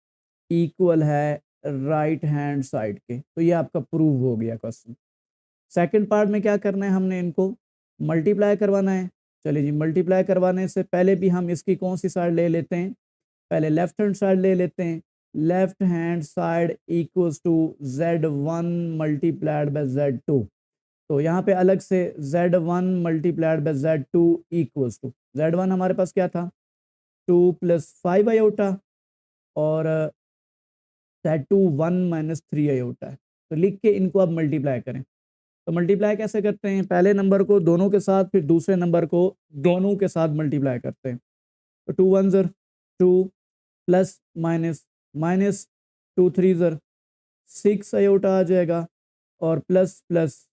equal है राइट हैंड साइड के। तो ये आपका प्रूव हो गया क्वेश्चन। सेकंड पार्ट में क्या करना है, हमने इनको मल्टीप्लाई करवाना है। चलिए जी, मल्टीप्लाई करवाने से पहले भी हम इसकी कौन सी साइड ले लेते हैं, पहले लेफ्ट हैंड साइड ले लेते हैं। Left hand side equals to Z1 multiplied by Z2, तो यहाँ पे अलग से Z1 multiplied by Z2 equals to Z1 हमारे पास क्या था 2 + 5 आयोटा, और Z2 1 - 3 आयोटा है। तो लिख के इनको अब मल्टीप्लाई करें। तो मल्टीप्लाई कैसे करते हैं, पहले नंबर को दोनों के साथ, फिर दूसरे नंबर को दोनों के साथ मल्टीप्लाई करते हैं। तो 2 1 ज़र 2, प्लस माइनस माइनस, 2 3 ज़र 6 आयोटा आ जाएगा, और प्लस प्लस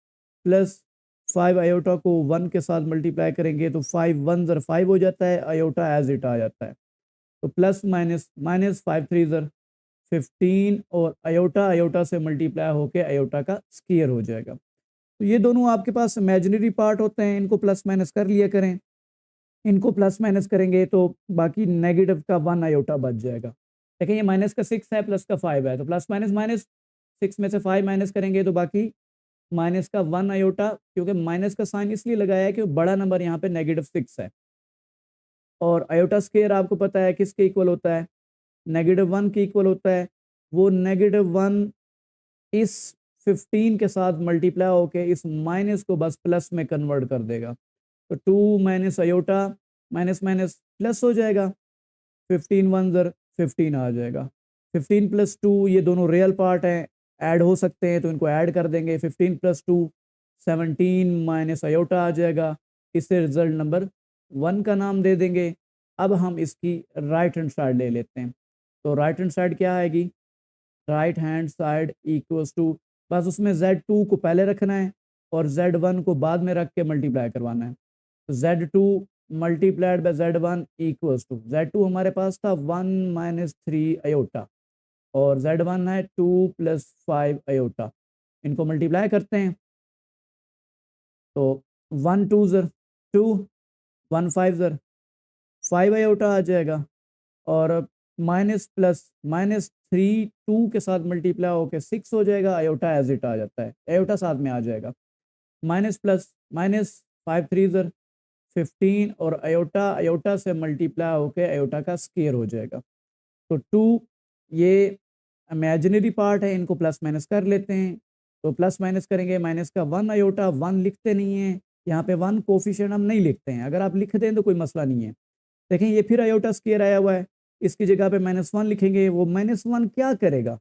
प्लस 5 आयोटा को 1 के साथ मल्टीप्लाई करेंगे तो 5 1 ज़र 5 हो जाता है, आयोटा एज इट आ जाता है। तो प्लस माइनस माइनस 5 3 ज़र 15 और आयोटा आयोटा से मल्टीप्लाई होके आयोटा का स्क्वायर हो जाएगा। तो ये दोनों आपके पास इमेजिनरी पार्ट होते हैं, इनको प्लस माइनस कर लिया करें। इनको प्लस माइनस करेंगे तो बाकी नेगेटिव का 1 आयोटा बच जाएगा। देखिए ये माइनस का 6 है, प्लस का 5 है, तो प्लस माइनस माइनस 6 में से 5 माइनस करेंगे तो बाकी माइनस का 1 आयोटा, क्योंकि माइनस का साइन इसलिए लगाया है कि बड़ा नंबर यहाँ पे -6 है। और आयोटा स्क्वायर आपको पता है किसके इक्वल होता है, -1 के इक्वल होता है। वो -1 इस 15 के साथ मल्टीप्लाई होके इस माइनस को बस प्लस में कन्वर्ट कर देगा। तो 2 minus iota minus minus plus हो जाएगा, 15 1 ज़र 15 आ जाएगा। 15 प्लस 2 ये दोनों रियल पार्ट हैं, ऐड हो सकते हैं तो इनको ऐड कर देंगे। 15 प्लस 2 17 माइनस आयोटा आ जाएगा। इससे रिजल्ट नंबर 1 का नाम दे देंगे। अब हम इसकी राइट हैंड साइड ले लेते हैं। तो राइट हैंड साइड क्या आएगी, right hand side equals to, बस उसमें Z2 को पहले रखना है और Z1 को बाद में रख के मल्टीप्लाई करवाना है। तो Z2 multiplied by Z1 equals to, Z2 हमारे पास था 1 माइनस 3 आयोटा और Z1 है 2 प्लस 5 आयोटा। इनको मल्टीप्लाई करते हैं तो 1 2 ज़र 2, 1 5 ज़र 5 आयोटा आ जाएगा और माइनस प्लस -3 2 के साथ मल्टीप्लाई होकर 6 हो जाएगा, आयोटा एज इट आ जाता है, आयोटा साथ में आ जाएगा। माइनस प्लस माइनस 5 3 ज़र 15 और आयोटा आयोटा से मल्टीप्लाई होकर आयोटा का स्क्वायर हो जाएगा। तो 2 ये इमेजिनरी पार्ट है, इनको प्लस माइनस कर लेते हैं। तो प्लस माइनस करेंगे, माइनस का 1 आयोटा, 1 लिखते नहीं है यहाँ पे, 1 कोफिशिएंट हम नहीं लिखते हैं, अगर आप लिख दें तो कोई मसला नहीं है। देखें ये फिर आयोटा स्क्वायर आया हुआ है, इसकी जगह पे -1 लिखेंगे। वो -1 क्या करेगा,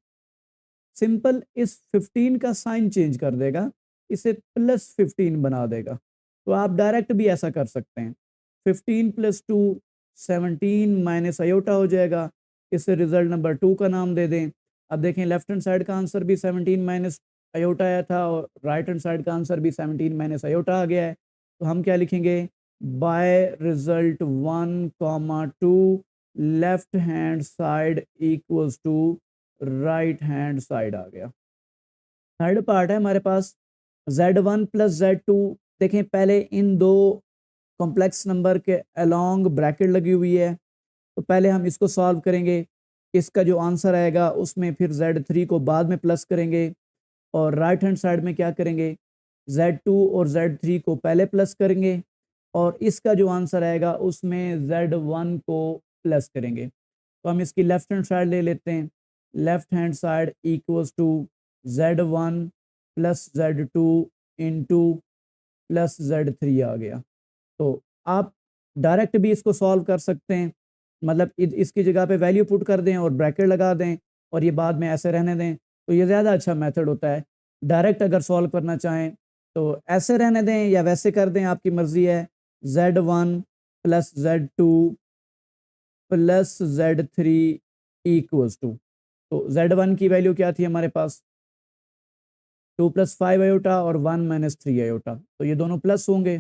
सिंपल इस 15 का साइन चेंज कर देगा, इसे +15 बना देगा। तो आप डायरेक्ट भी ऐसा कर सकते हैं। 15 प्लस 2 17 माइनस आयोटा हो जाएगा, इससे रिजल्ट नंबर 2 का नाम दे दें। अब देखें लेफ्ट हैंड साइड का आंसर भी 17 माइनस आयोटा आया था और राइट हैंड साइड का आंसर भी 17 माइनस आयोटा आ गया है। तो हम क्या लिखेंगे, by result 1, 2 left hand side equals to right hand side आ गया। थर्ड पार्ट है हमारे पास Z1 प्लस Z2। देखें पहले इन दो कॉम्प्लेक्स नंबर के अलोंग ब्रैकेट लगी हुई है, तो पहले हम इसको सॉल्व करेंगे। इसका जो आंसर आएगा उसमें फिर Z3 को बाद में प्लस करेंगे और राइट हैंड साइड में क्या करेंगे, Z2 और Z3 को पहले प्लस करेंगे और इसका जो आंसर आएगा उसमें Z1 को प्लस करेंगे। तो हम इसकी लेफ्ट हैंड साइड ले लेते हैं। Left hand side equals to Z1 plus Z2 into plus Z3 आ गया। तो आप डायरेक्ट भी इसको सॉल्व कर सकते हैं, मतलब इसकी जगह पे वैल्यू पुट कर दें और ब्रैकेट लगा दें और ये बाद में ऐसे रहने दें, तो ये ज़्यादा अच्छा मेथड होता है। डायरेक्ट अगर सॉल्व करना चाहें तो ऐसे रहने दें या वैसे कर दें, आपकी मर्ज़ी है। Z1 plus Z2 plus Z3 equals to, तो Z1 की वैल्यू क्या थी हमारे पास, 2 प्लस 5 आयोटा और 1 माइनस 3 आयोटा, तो ये दोनों प्लस होंगे।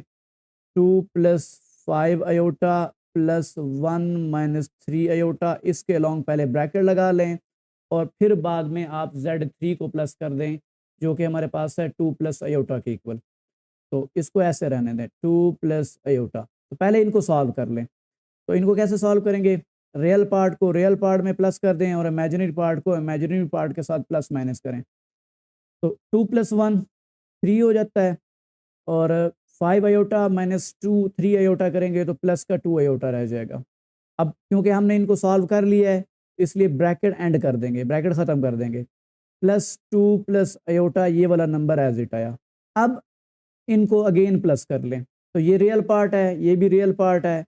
2 plus 5 iota plus 1 minus 3 iota, इसके अलोंग पहले ब्रैकेट लगा लें और फिर बाद में आप Z3 को प्लस कर दें जो कि हमारे पास है 2 प्लस आयोटा के इक्वल। तो इसको ऐसे रहने दें 2 प्लस आयोटा। तो पहले इनको सॉल्व कर लें। तो इनको कैसे सॉल्व करेंगे, रियल पार्ट को रियल पार्ट में प्लस कर दें और इमेजिनरी पार्ट को इमेजिनरी पार्ट के साथ प्लस माइनस करें। तो 2 प्लस 1 3 हो जाता है और 5 आयोटा माइनस 2 3 आयोटा करेंगे तो प्लस का 2 आयोटा रह जाएगा। अब क्योंकि हमने इनको सॉल्व कर लिया है इसलिए ब्रैकेट एंड कर देंगे, ब्रैकेट ख़त्म कर देंगे। प्लस 2 प्लस आयोटा ये वाला नंबर एज इट आया। अब इनको अगेन प्लस कर लें, तो ये रियल पार्ट है, ये भी रियल पार्ट है।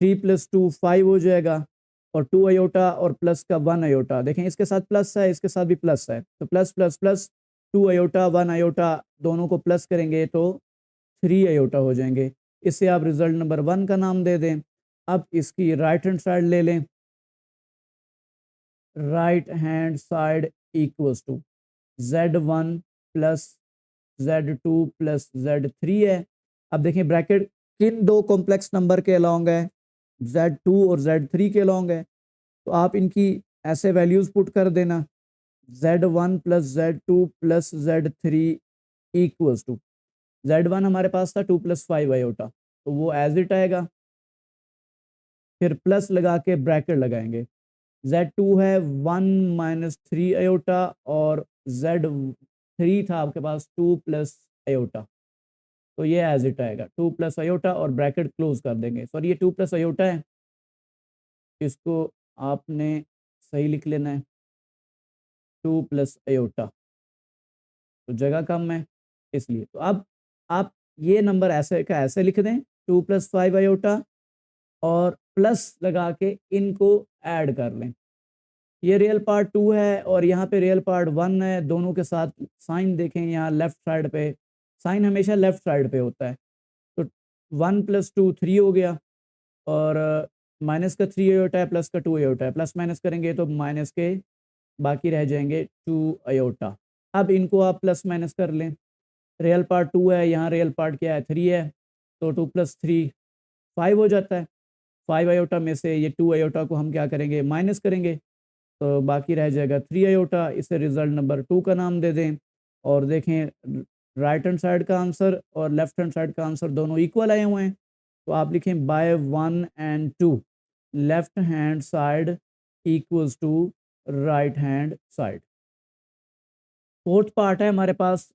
3 प्लस 2 5 हो जाएगा और 2 आयोटा और प्लस का 1 आयोटा, देखें इसके साथ प्लस है इसके साथ भी प्लस है, तो plus plus plus 2 iota 1 iota दोनों को प्लस करेंगे तो 3 आयोटा हो जाएंगे। इससे आप रिजल्ट नंबर 1 का नाम दे दें। अब इसकी राइट हैंड साइड ले लें, right hand side equals to Z1 plus Z2 plus Z3 है। अब देखें ब्रैकेट किन दो कॉम्प्लेक्स नंबर के अलॉन्ग है, Z2 और Z3 के अलॉन्ग है, तो आप इनकी ऐसे वैल्यूज़ पुट कर देना, Z1 plus Z2 plus Z3 equals to, Z1 हमारे पास था 2 प्लस 5 आयोटा, तो वो एज इट आएगा, फिर प्लस लगा के ब्रैकेट लगाएंगे। Z2 है 1 माइनस 3 आयोटा और Z3 था आपके पास 2 प्लस आयोटा, तो ये एज इट आएगा 2 प्लस आयोटा और ब्रैकेट क्लोज कर देंगे। सॉरी ये 2 प्लस आयोटा है, इसको आपने सही लिख लेना है 2 प्लस आयोटा, तो जगह कम है इसलिए। तो अब आप ये नंबर ऐसे का ऐसे लिख दें 2 प्लस 5 आयोटा और प्लस लगा के इनको ऐड कर लें। ये रियल पार्ट 2 है और यहाँ पे रियल पार्ट 1 है, दोनों के साथ साइन देखें यहाँ लेफ्ट साइड पे, साइन हमेशा लेफ्ट साइड पे होता है, तो 1 प्लस 2 3 हो गया और माइनस का 3 आयोटा है, प्लस का 2 आयोटा है, प्लस माइनस करेंगे तो माइनस के बाकी रह जाएंगे 2 आयोटा। अब इनको आप प्लस माइनस कर लें, रियल पार्ट 2 है, यहाँ रियल पार्ट क्या है 3 है, तो 2 प्लस 3 5 हो जाता है। 5 आयोटा में से ये 2 आयोटा को हम क्या करेंगे माइनस करेंगे, तो बाकी रह जाएगा 3 आयोटा, इसे रिजल्ट नंबर 2 का नाम दे दें। और देखें राइट हैंड साइड का आंसर और लेफ्ट हैंड साइड का आंसर दोनों इक्वल आए हुए हैं, तो आप लिखें by 1 and 2 left hand side equals to right hand side. Fourth part है हमारे पास,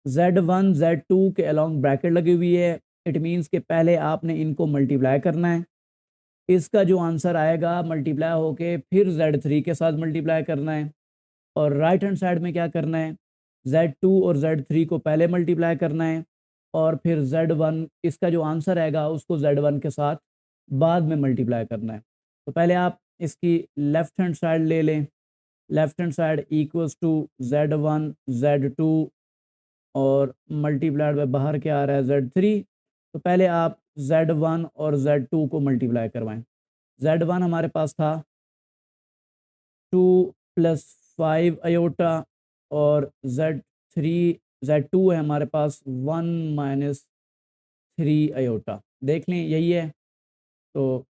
Z1 Z2 के अलॉन्ग ब्रैकेट लगी हुई है, इट मीन्स के पहले आपने इनको मल्टीप्लाई करना है, इसका जो आंसर आएगा मल्टीप्लाई होके फिर Z3 के साथ मल्टीप्लाई करना है, और राइट हैंड साइड में क्या करना है Z2 और Z3 को पहले मल्टीप्लाई करना है और फिर Z1 इसका जो आंसर आएगा उसको Z1 के साथ बाद में मल्टीप्लाई करना है। तो पहले आप इसकी लेफ्ट हैंड साइड ले लें, left hand side equals to Z1 Z2 और मल्टीप्लाइड बाय बाहर क्या आ रहा है Z3, तो पहले आप Z1 और Z2 को मल्टीप्लाई करवाएं। Z1 हमारे पास था 2 प्लस 5 आयोटा और Z2 है हमारे पास 1 माइनस 3 आयोटा, देख लें यही है, तो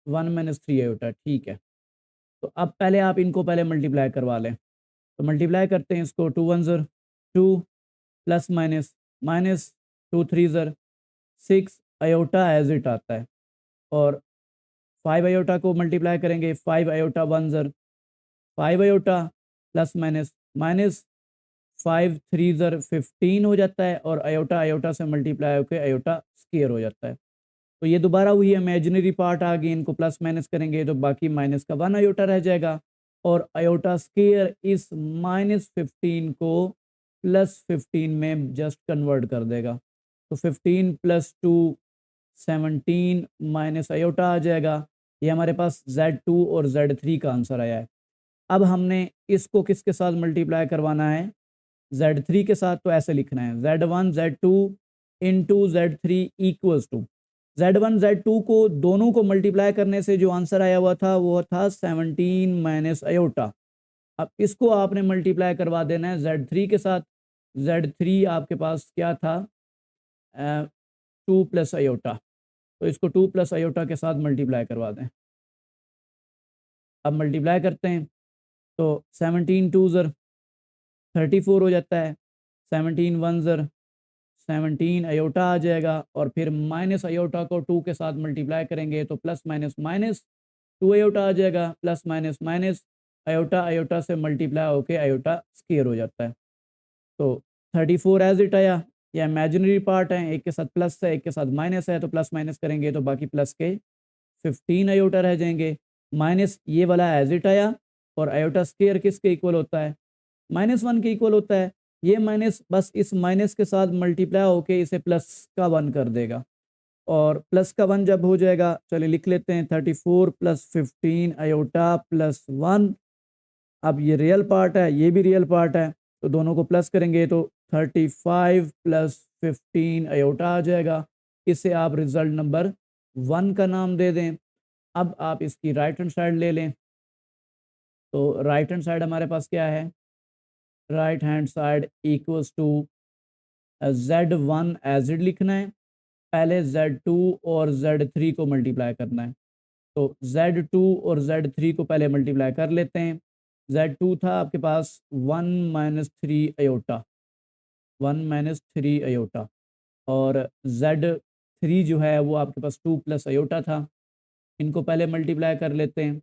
1 माइनस 3 आयोटा ठीक है। तो अब पहले आप इनको पहले मल्टीप्लाई करवा लें, तो मल्टीप्लाई करते हैं इसको, 2 1 ज़र 2 प्लस माइनस माइनस 2 3 ज़र 6 आयोटा एज इट आता है, और 5 आयोटा को मल्टीप्लाई करेंगे, 5 आयोटा 1 ज़र 5 आयोटा प्लस माइनस माइनस 5 3 ज़र 15 हो जाता है, और आयोटा आयोटा से मल्टीप्लाई होकर आयोटा स्क्वायर हो जाता है। तो ये दोबारा वही इमेजिनरी पार्ट आ गई, इनको प्लस माइनस करेंगे तो बाकी माइनस का 1 आयोटा रह जाएगा, और आयोटा स्क्वायर इस माइनस 15 को प्लस 15 में जस्ट कन्वर्ट कर देगा, तो 15 प्लस 2 17 माइनस आयोटा आ जाएगा। ये हमारे पास Z2 और Z3 का आंसर आया है। अब हमने इसको किसके साथ मल्टीप्लाई करवाना है, Z3 के साथ, तो ऐसे लिखना है Z1 Z2 into Z3 equals to, Z1 Z2 को दोनों को मल्टीप्लाई करने से जो आंसर आया हुआ था वो था 17 माइनस आयोटा। अब इसको आपने मल्टीप्लाई करवा देना है Z3 के साथ, Z3 आपके पास क्या था 2 प्लस आयोटा, तो इसको 2 प्लस आयोटा के साथ मल्टीप्लाई करवा दें। अब मल्टीप्लाई करते हैं तो 17 2 ज़र 34 हो जाता है, 17 1 ज़र 17 आयोटा आ जाएगा, और फिर माइनस आयोटा को 2 के साथ मल्टीप्लाई करेंगे तो प्लस माइनस माइनस 2 आयोटा आ जाएगा, plus minus minus iota iota से मल्टीप्लाई होके आयोटा स्क्वायर हो जाता है। तो 34 एज इट आया, या इमेजिनरी पार्ट है, एक के साथ प्लस है एक के साथ माइनस है, तो प्लस माइनस करेंगे तो बाकी प्लस के 15 आयोटा रह जाएंगे, माइनस ये वाला एज इट आया, और आयोटा स्क्वायर किसके इक्वल होता है -1 के इक्वल होता है। ये माइनस बस इस माइनस के साथ मल्टीप्लाई होके इसे प्लस का 1 कर देगा, और प्लस का 1 जब हो जाएगा, चलिए लिख लेते हैं 34 प्लस 15 आयोटा प्लस 1। अब ये रियल पार्ट है ये भी रियल पार्ट है, तो दोनों को प्लस करेंगे तो 35 प्लस 15 आयोटा आ जाएगा, इसे आप रिजल्ट नंबर 1 का नाम दे दें। अब आप इसकी राइट हैंड साइड ले लें, तो राइट हैंड साइड हमारे पास क्या है, right hand side equals to Z1 as it लिखना है, पहले Z2 और Z3 को मल्टीप्लाई करना है। तो Z2 और Z3 को पहले मल्टीप्लाई कर लेते हैं। Z2 था आपके पास 1 माइनस 3 अयोटा, 1 माइनस 3 अयोटा, और Z3 जो है वो आपके पास 2 प्लस अयोटा था। इनको पहले मल्टीप्लाई कर लेते हैं।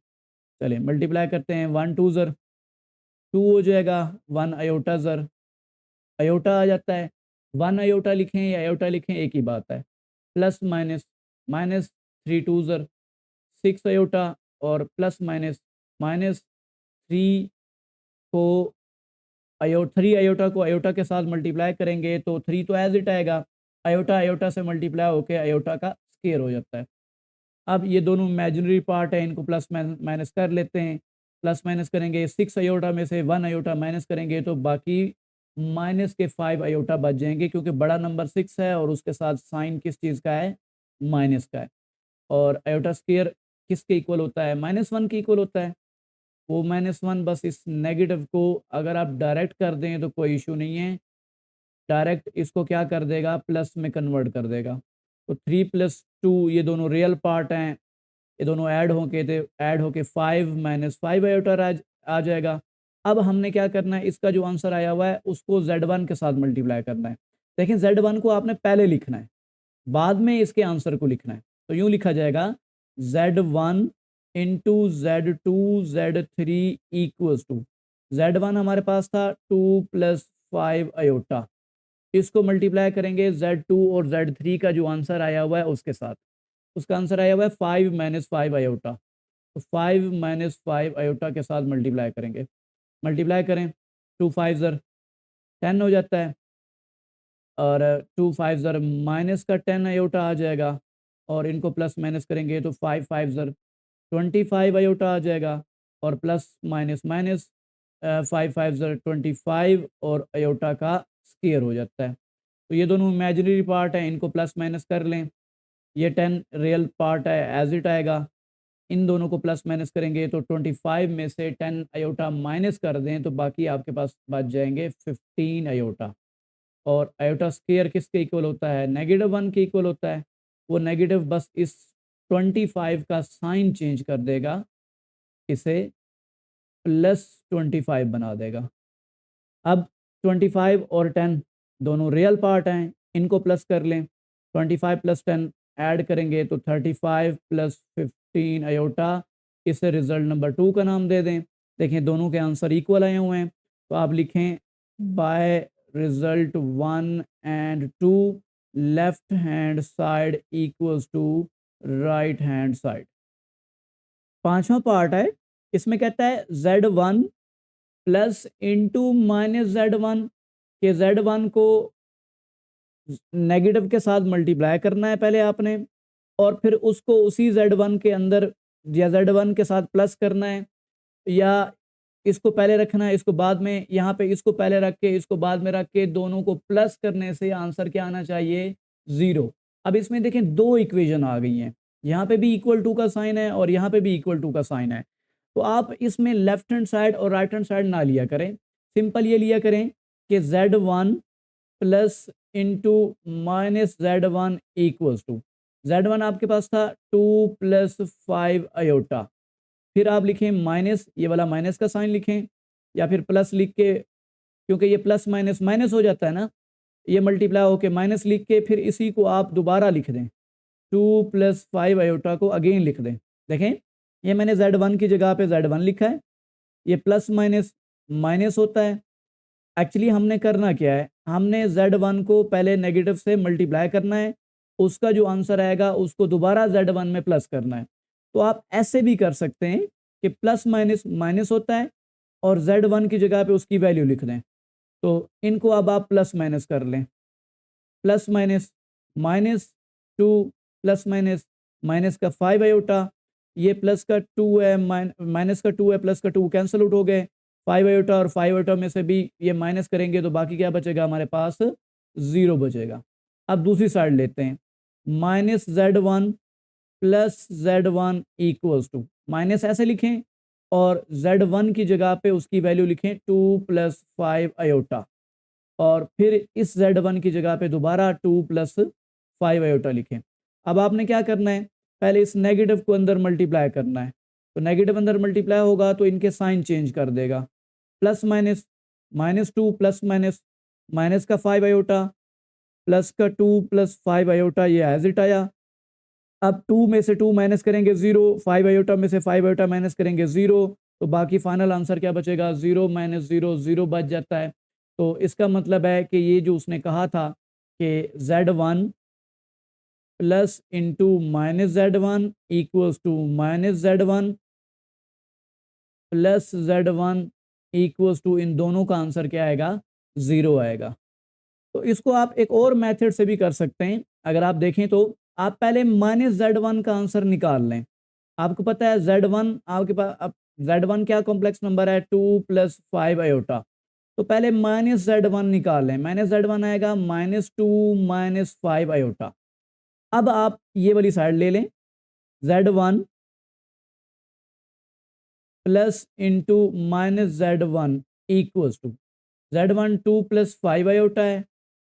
चलिए मल्टीप्लाई करते हैं, 1 2 ज़र 2 हो जाएगा, 1 अयोटा ज़र अयोटा आ जाता है। 1 अयोटा लिखें या अयोटा लिखें एक ही बात है। प्लस माइनस, माइनस 3 2 ज़र 6 अयोटा, और प्लस माइनस, माइनस 3 को 3 अयोटा को अयोटा के साथ मल्टीप्लाई करेंगे तो 3 तो एज इट आएगा, अयोटा अयोटा से मल्टीप्लाई होकर अयोटा का स्क्वायर हो जाता है। अब ये दोनों इमेजिनरी पार्ट है, इनको प्लस माइनस कर लेते हैं। प्लस माइनस करेंगे, 6 अयोटा में से 1 अयोटा माइनस करेंगे तो बाकी माइनस के 5 अयोटा बच जाएंगे, क्योंकि बड़ा नंबर 6 है और उसके साथ साइन किस चीज़ का है, माइनस का है। और अयोटा स्क्वायर किसके इक्वल होता है, -1 के इक्वल होता है। वो -1 बस इस नेगेटिव को अगर आप डायरेक्ट कर दें तो कोई इशू नहीं है, डायरेक्ट इसको क्या कर देगा, प्लस में कन्वर्ट कर देगा। तो 3 + 2 ये दोनों रियल पार्ट हैं, ये दोनों ऐड होके 5 - 5 अयोटा आ जाएगा। अब हमने क्या करना है, इसका जो आंसर आया हुआ है उसको Z1 के साथ मल्टीप्लाई करना है। देखिए Z1 को आपने पहले लिखना है, बाद में इसके आंसर को लिखना है। तो यूँ लिखा जाएगा Z1 into Z2 Z3 equals to, Z1 हमारे पास था 2 + 5 अयोटा, इसको मल्टीप्लाई करेंगे Z2 और Z3 का जो आंसर आया हुआ है उसके साथ। उसका आंसर आया हुआ है 5 - 5 अयोटा, तो 5 - 5 अयोटा के साथ मल्टीप्लाई करेंगे। मल्टीप्लाई करें, 2 5 ज़र 10 हो जाता है, और 2 5 ज़र माइनस का 10 अयोटा आ जाएगा, और इनको प्लस माइनस करेंगे तो 5 5 ज़र 25 अयोटा आ जाएगा, और प्लस माइनस माइनस 5 5 ज़र 25 और अयोटा का स्क्वायर हो जाता है। तो ये दोनों इमेजिनरी पार्ट हैं, इनको प्लस माइनस कर लें। ये 10 रियल पार्ट है, एज इट आएगा। इन दोनों को प्लस माइनस करेंगे तो 25 में से 10 अयोटा माइनस कर दें तो बाकी आपके पास बच जाएंगे 15 अयोटा। और अयोटा स्क्वायर किसके इक्वल होता है, -1 के इक्वल होता है। वो नेगेटिव बस इस 25 का साइन चेंज कर देगा, इसे +25 बना देगा। अब 25 और 10 दोनों रियल पार्ट हैं, इनको प्लस कर लें। 25 + 10 ऐड करेंगे तो 35 + 15 अयोटा, इसे रिजल्ट नंबर 2 का नाम दे दें। देखें दोनों के आंसर इक्वल आए हुए हैं, तो आप लिखें by result 1 and 2 left hand side equals to right hand side. पांचवा पार्ट है, इसमें कहता है Z1 plus into minus Z1, के Z1 को नेगेटिव के साथ मल्टीप्लाई करना है पहले आपने, और फिर उसको उसी Z1 के अंदर या Z1 के साथ प्लस करना है, या इसको पहले रखना है इसको बाद में, यहाँ पे इसको पहले रख के इसको बाद में रख के दोनों को प्लस करने से आंसर क्या आना चाहिए, 0। अब इसमें देखें दो इक्वेशन आ गई हैं, यहाँ पे भी =2 का साइन है और यहाँ पे भी =2 का साइन है। तो आप इसमें लेफ्ट हैंड साइड और राइट हैंड साइड ना लिया करें, सिंपल ये लिया करें कि Z1 plus into minus Z1 equals to, Z1 आपके पास था 2 + 5 अयोटा, फिर आप लिखें माइनस, ये वाला माइनस का साइन लिखें, या फिर प्लस लिख के, क्योंकि ये प्लस माइनस माइनस हो जाता है ना, ये मल्टीप्लाई होके माइनस लिख के फिर इसी को आप दोबारा लिख दें, 2 + 5 अयोटा को अगेन लिख दें। देखें ये मैंने Z1 की जगह पे Z1 लिखा है, ये प्लस माइनस माइनस होता है। एक्चुअली हमने करना क्या है, हमने Z1 को पहले नेगेटिव से मल्टीप्लाई करना है, उसका जो आंसर आएगा उसको दोबारा Z1 में प्लस करना है। तो आप ऐसे भी कर सकते हैं कि प्लस माइनस माइनस होता है और Z1 की जगह पे उसकी वैल्यू लिख दें। तो इनको अब आप प्लस माइनस कर लें, plus minus -2 plus minus minus का 5 अयोटा, ये प्लस का 2 है, माइनस का 2 है, प्लस का 2 कैंसिल आउट हो गए, 5 अयोटा और 5 अयोटा में से भी ये माइनस करेंगे तो बाकी क्या बचेगा हमारे पास, 0 बचेगा। अब दूसरी साइड लेते हैं, -Z1 plus Z1 equals to, minus ऐसे लिखें और Z1 की जगह पे उसकी वैल्यू लिखें 2 + 5 अयोटा। और फिर इस Z1 की जगह पे दोबारा 2 + 5 आयोटा लिखें। अब आपने क्या करना है, पहले इस नेगेटिव को अंदर मल्टीप्लाई करना है, तो नेगेटिव अंदर मल्टीप्लाई होगा तो इनके साइन चेंज कर देगा, plus minus, -2 plus minus, minus का 5 आयोटा प्लस का 2 + 5 आयोटा, ये एज इट आया। अब 2 में से 2 माइनस करेंगे 0, 5 आयोटा में से 5 आयोटा माइनस करेंगे 0, तो बाकी फाइनल आंसर क्या बचेगा, 0 - 0 0 बच जाता है। तो इसका मतलब है कि ये जो उसने कहा था कि Z1 plus into -Z1 equals to -Z1 plus Z1 equals to, इन दोनों का आंसर क्या आएगा, 0 आएगा। तो इसको आप एक और मेथड से भी कर सकते हैं। अगर आप देखें तो आप पहले -Z1 का आंसर निकाल लें। आपको पता है Z1 आपके पास, अब Z1 क्या कॉम्प्लेक्स नंबर है, 2 + 5 आयोटा, तो पहले -Z1 निकाल लें, -Z1 आएगा -2 - 5 आयोटा। अब आप ये वाली साइड ले लें, Z1 plus into -Z1 equals to, Z1 2 + 5 iota है,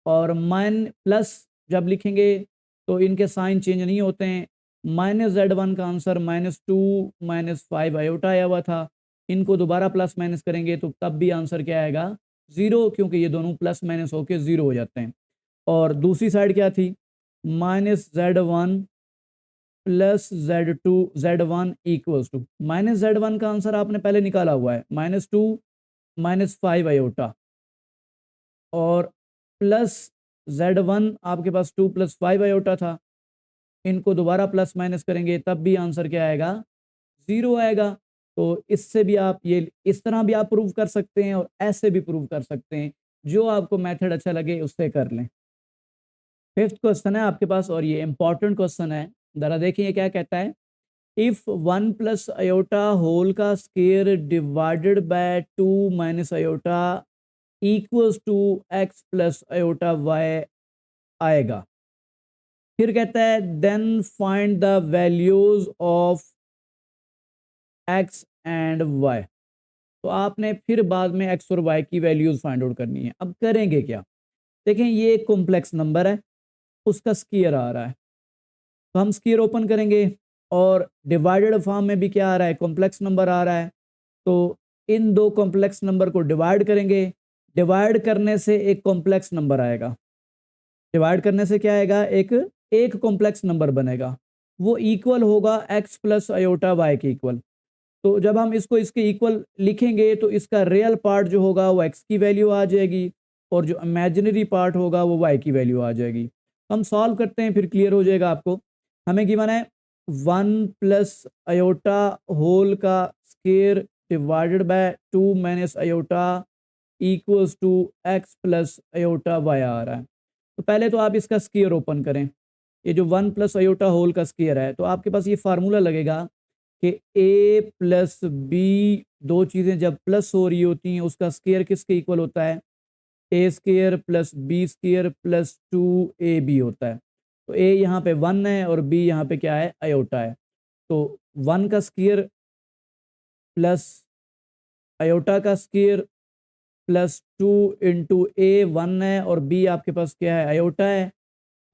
और माइन प्लस जब लिखेंगे तो इनके साइन चेंज नहीं होते हैं। -Z1 का आंसर -2 - 5 आयोटा आया हुआ था, इनको दोबारा प्लस माइनस करेंगे तो तब भी आंसर क्या आएगा, 0, क्योंकि ये दोनों प्लस माइनस होके 0 हो जाते हैं। और दूसरी साइड क्या थी, -Z1 plus Z1 equals to, -Z1 का आंसर आपने पहले निकाला हुआ है, -2 - 5 आयोटा, और प्लस Z1 आपके पास 2 + 5 आयोटा था, इनको दोबारा प्लस माइनस करेंगे तब भी आंसर क्या आएगा, 0 आएगा। तो इससे भी आप ये इस तरह भी आप प्रूव कर सकते हैं और ऐसे भी प्रूव कर सकते हैं, जो आपको मेथड अच्छा लगे उससे कर लें। फिफ्थ क्वेश्चन है आपके पास और ये इंपॉर्टेंट क्वेश्चन है, जरा देखिए क्या कहता है। इफ 1 + आयोटा होल का square divided by 2 - iota equals to x + iota y आएगा। फिर कहता है then find the values of x and y। तो आपने फिर बाद में x और y की वैल्यूज फाइंड आउट करनी है। अब करेंगे क्या, देखें ये एक कॉम्प्लेक्स नंबर है, उसका स्क्वायर आ रहा है, तो हम स्क्वायर ओपन करेंगे, और डिवाइडेड फॉर्म में भी क्या आ रहा है, कॉम्प्लेक्स नंबर आ रहा है, तो इन दो कॉम्प्लेक्स नंबर को डिवाइड करेंगे, डिवाइड करने से एक कॉम्प्लेक्स नंबर आएगा, डिवाइड करने से क्या आएगा, एक कॉम्प्लेक्स नंबर बनेगा, वो इक्वल होगा x + आयोटा y के इक्वल। तो जब हम इसको इसके इक्वल लिखेंगे तो इसका रियल पार्ट जो होगा वो x की वैल्यू आ जाएगी, और जो इमेजिनरी पार्ट होगा वो y की वैल्यू आ जाएगी। हम सॉल्व करते हैं, फिर क्लियर हो जाएगा आपको। हमें गिवन है 1 + आयोटा होल का square divided by 2 - iota equals to x + iota y आ रहा है। तो पहले तो आप इसका स्क्वायर ओपन करें, ये जो 1 + आयोटा होल का स्क्वायर है, तो आपके पास ये फार्मूला लगेगा कि a + b, दो चीज़ें जब प्लस हो रही होती हैं उसका स्क्वायर किसके इक्वल होता है, a² + b² + 2ab होता है। तो a यहाँ पे 1 है और b यहाँ पे क्या है, आयोटा है। तो 1 का स्क्वायर प्लस आयोटा का स्क्वायर प्लस 2 इंटू a 1 है और b आपके पास क्या है, आयोटा है,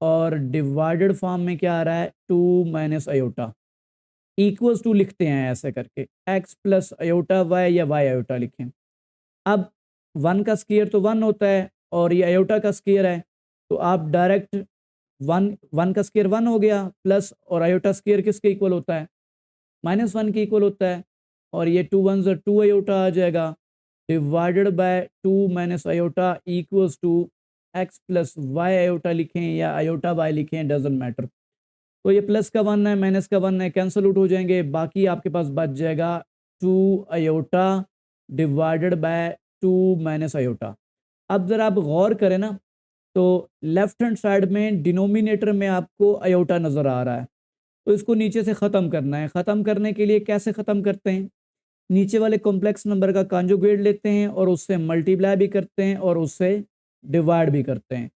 और डिवाइडेड फॉर्म में क्या आ रहा है, 2 - आयोटा इक्वल्स टू लिखते हैं ऐसे करके, x + आयोटा y या y आयोटा लिखें। अब 1 का स्क्वायर तो 1 होता है और ये आयोटा का स्क्वायर है, तो आप डायरेक्ट 1 का स्क्वायर 1 हो गया, प्लस और आयोटा स्क्वायर किसके इक्वल होता है, -1 के इक्वल होता है, और ये 2 1 2 आयोटा आ जाएगा, divided by 2 - iota equals to x + y iota लिखें या आयोटा y लिखें, डजेंट मैटर। तो ये प्लस का 1 है, माइनस का 1 है, कैंसल आउट हो जाएंगे, बाकी आपके पास बच जाएगा 2 आयोटा डिवाइडेड बाय 2 - आयोटा। अब जरा आप गौर करें ना, तो लेफ्ट हैंड साइड में डिनोमिनेटर में आपको आयोटा नज़र आ रहा है, तो इसको नीचे से ख़त्म करना है। ख़त्म करने के लिए कैसे ख़त्म करते हैं, नीचे वाले कॉम्प्लेक्स नंबर का कॉन्जुगेट लेते हैं और उससे मल्टीप्लाई भी करते हैं और उससे डिवाइड भी करते हैं।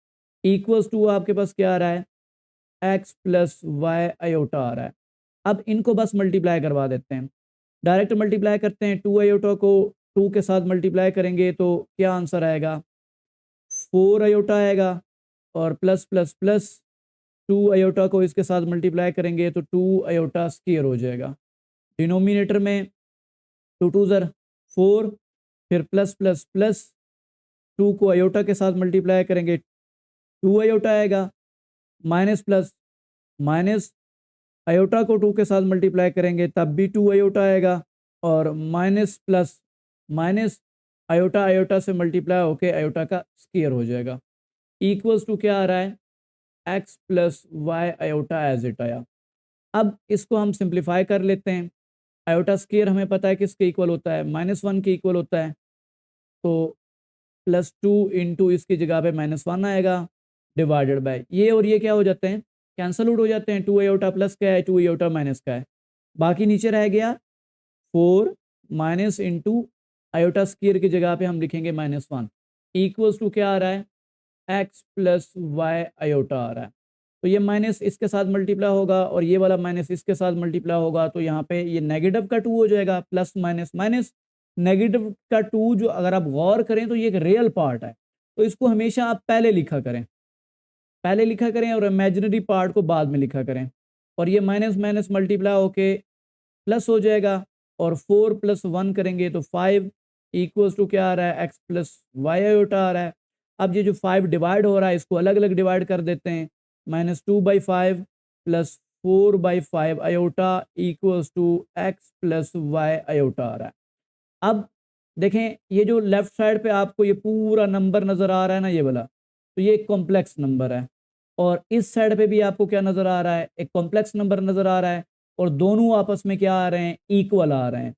इक्वल्स टू आपके पास क्या आ रहा है, x + y आयोटा आ रहा है। अब इनको बस मल्टीप्लाई करवा देते हैं, डायरेक्ट मल्टीप्लाई करते हैं, 2 आयोटा को 2 के साथ मल्टीप्लाई करेंगे तो क्या आंसर आएगा, 4 आयोटा आएगा और प्लस प्लस प्लस 2 आयोटा को इसके साथ मल्टीप्लाई करेंगे तो 2 आयोटा स्क्वायर हो जाएगा। डिनोमिनेटर में 2 2 ज़र 4, फिर प्लस प्लस प्लस 2 को आयोटा के साथ मल्टीप्लाई करेंगे 2 आयोटा आएगा, माइनस प्लस माइनस आयोटा को 2 के साथ मल्टीप्लाई करेंगे तब भी 2 आयोटा आएगा, और minus plus minus iota iota से मल्टीप्लाई होके आयोटा का स्क्वायर हो जाएगा। इक्वल्स टू क्या आ रहा है, X plus Y iota as it आया। अब इसको हम सिंप्लीफाई कर लेते हैं। आयोटा स्क्वायर हमें पता है किसके इक्वल होता है, -1 के इक्वल होता है, तो +2 इंटू इसकी जगह पे -1 आएगा डिवाइडेड बाय ये, और ये क्या हो जाते हैं, कैंसल आउट हो जाते हैं। 2 आयोटा प्लस का है, 2 आयोटा माइनस का है, बाकी नीचे रह गया 4 माइनस इंटू आयोटा स्क्वायर की जगह पे हम लिखेंगे -1 इक्वल्स टू क्या आ रहा है, एक्स प्लस वाई आयोटा आ रहा है। तो ये माइनस इसके साथ मल्टीप्लाई होगा और ये वाला माइनस इसके साथ मल्टीप्लाई होगा, तो यहाँ पे ये नेगेटिव का 2 हो जाएगा, प्लस माइनस माइनस नेगेटिव का 2 जो अगर आप गौर करें तो ये एक रियल पार्ट है, तो इसको हमेशा आप पहले लिखा करें, पहले लिखा करें और इमेजिनरी पार्ट को बाद में लिखा करें। और ये माइनस माइनस मल्टीप्लाई होके प्लस हो जाएगा, और 4 + 1 करेंगे तो 5 इक्वल्स टू क्या आ रहा है, एक्स प्लस वाई आयोटा आ रहा है। अब ये जो 5 डिवाइड हो रहा है इसको अलग अलग डिवाइड कर देते हैं, -2/5 + 4/5 iota equals to x plus Y iota आ रहा है। अब देखें ये जो लेफ्ट साइड पे आपको ये पूरा नंबर नज़र आ रहा है ना, ये वाला, तो ये एक कॉम्प्लेक्स नंबर है, और इस साइड पे भी आपको क्या नज़र आ रहा है, एक कॉम्प्लेक्स नंबर नज़र आ रहा है, और दोनों आपस में क्या आ रहे हैं, इक्वल आ रहे हैं।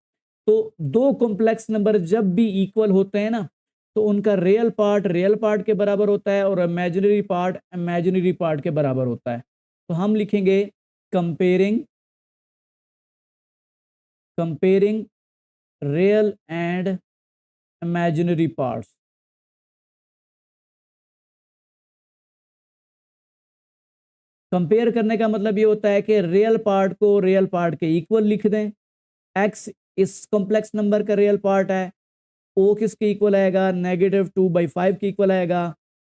तो दो कॉम्प्लेक्स नंबर जब भी इक्वल होते हैं ना, तो उनका रियल पार्ट के बराबर होता है और इमेजिनरी पार्ट के बराबर होता है। तो हम लिखेंगे comparing comparing real and imaginary parts. Compare करने का मतलब ये होता है कि रियल पार्ट को रियल पार्ट के इक्वल लिख दें। एक्स इस कॉम्प्लेक्स नंबर का रियल पार्ट है, ओ किसके इक्वल आएगा, -2/5 के इक्वल आएगा,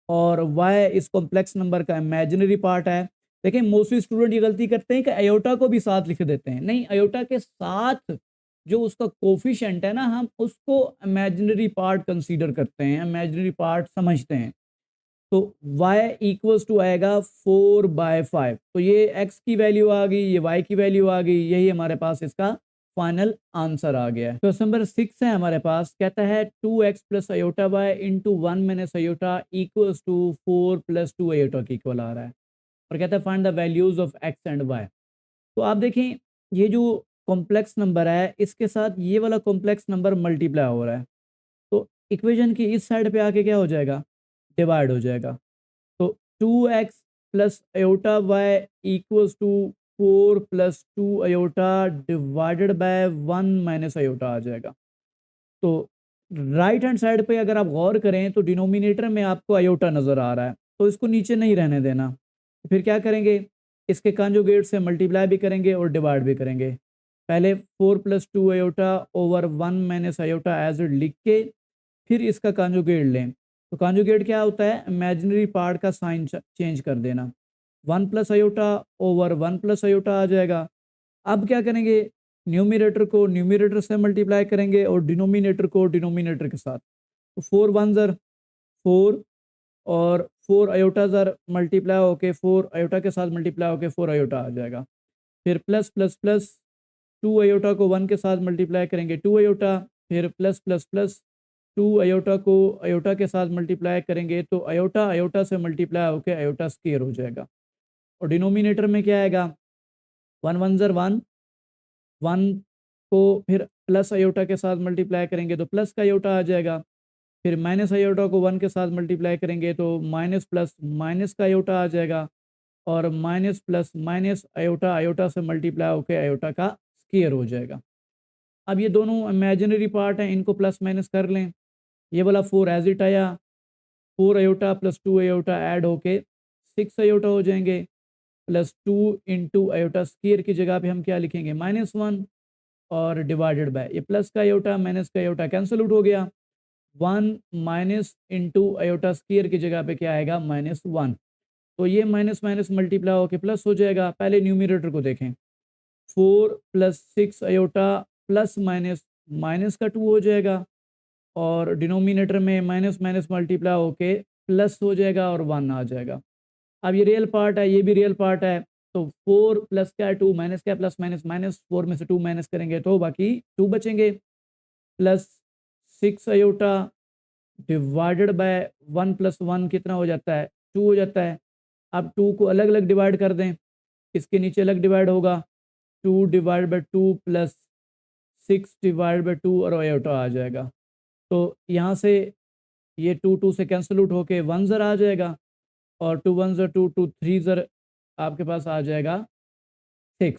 और वाई इस कॉम्प्लेक्स नंबर का इमेजिनरी पार्ट है। देखिए मोस्टली स्टूडेंट ये गलती करते हैं कि अयोटा को भी साथ लिख देते हैं, नहीं, अयोटा के साथ जो उसका कोफिशिएंट है ना, हम उसको इमेजिनरी पार्ट कंसीडर करते हैं, इमेजिनरी पार्ट समझते हैं। तो y इक्वल्स टू आएगा 4/5, तो ये x की वैल्यू आ गई, ये y की वैल्यू आ गई, यही हमारे पास इसका फाइनल आंसर आ गया है। क्वेश्चन नंबर 6 है हमारे पास, कहता है 2x + iota y into 1 - iota equals to 4 + 2 iota के इक्वल आ रहा है, और कहता है find the values of x and y। तो आप देखें ये जो कॉम्प्लेक्स नंबर है इसके साथ ये वाला कॉम्प्लेक्स नंबर मल्टीप्लाई हो रहा है, तो इक्वेशन की इस साइड पे आके क्या हो जाएगा, डिवाइड हो जाएगा। तो 2x + iota y equals to 4 + 2 iota divided by 1 - iota आ जाएगा। तो राइट हैंड साइड पे अगर आप गौर करें तो डिनोमिनेटर में आपको आयोटा नज़र आ रहा है, तो इसको नीचे नहीं रहने देना। तो फिर क्या करेंगे, इसके कॉन्जुगेट से मल्टीप्लाई भी करेंगे और डिवाइड भी करेंगे। पहले 4 + 2 iota over 1 - iota as it लिख के फिर इसका कॉन्जुगेट लें। तो कॉन्जुगेट क्या होता है, इमेजिनरी पार्ट का साइन चेंज कर देना, 1 + आयोटा ओवर 1 + आयोटा आ जाएगा। अब क्या करेंगे, न्यूमरेटर को न्यूमरेटर से मल्टीप्लाई करेंगे और डिनोमिनेटर को डिनोमिनेटर के साथ। तो 4 1 ज़र 4, और 4 आयोटा ज़र मल्टीप्लाई होके 4 आयोटा के साथ मल्टीप्लाई होके 4 आयोटा आ जाएगा। फिर प्लस प्लस प्लस 2 आयोटा को 1 के साथ मल्टीप्लाई करेंगे 2 आयोटा, फिर प्लस प्लस प्लस 2 आयोटा को आयोटा के साथ मल्टीप्लाई करेंगे तो आयोटा आयोटा से मल्टीप्लाई होकर आयोटा स्क्वायर हो जाएगा। और डिनोमिनेटर में क्या आएगा, 1 1 ज़र 1, 1 को फिर प्लस आयोटा के साथ मल्टीप्लाई करेंगे तो प्लस का आयोटा आ जाएगा। फिर माइनस आयोटा को 1 के साथ मल्टीप्लाई करेंगे तो माइनस प्लस माइनस का आयोटा आ जाएगा, और minus plus minus iota iota से मल्टीप्लाई होकर आयोटा का स्क्वायर हो जाएगा। अब ये दोनों इमेजिनरी पार्ट हैं, इनको प्लस माइनस कर लें। ये वाला 4 एज इट आया, 4 आयोटा + 2 आयोटा ऐड होके 6 आयोटा हो जाएंगे, +2 इंटू आयोटा स्क्वायर की जगह पे हम क्या लिखेंगे, -1, और डिवाइडेड बाय ये प्लस का आयोटा माइनस का आयोटा कैंसिल आउट हो गया, 1 माइनस इंटू आयोटा स्क्वायर की जगह पे क्या आएगा -1। तो ये माइनस माइनस मल्टीप्लाई होकर प्लस हो जाएगा। पहले न्यूमरेटर को देखें, 4 + 6 आयोटा प्लस माइनस माइनस का 2 हो जाएगा और डिनोमिनेटर में माइनस माइनस मल्टीप्लाई होके प्लस हो जाएगा और 1 आ जाएगा। अब ये रियल पार्ट है, ये भी रियल पार्ट है, तो 4 प्लस क्या है 2 माइनस क्या प्लस माइनस माइनस 4 में से 2 माइनस करेंगे तो बाकी 2 बचेंगे, प्लस 6 आयोटा डिवाइडेड बाय 1 + 1 कितना हो जाता है 2 हो जाता है। अब 2 को अलग अलग डिवाइड कर दें, इसके नीचे अलग डिवाइड होगा, 2 divide by 2 plus 6 divide by 2 और आयोटा आ जाएगा। तो यहाँ से ये 2 2 से कैंसिल आउट होके 1 ज़र आ जाएगा और 2 1 ज़र 2 2 3 ज़र आपके पास आ जाएगा 6।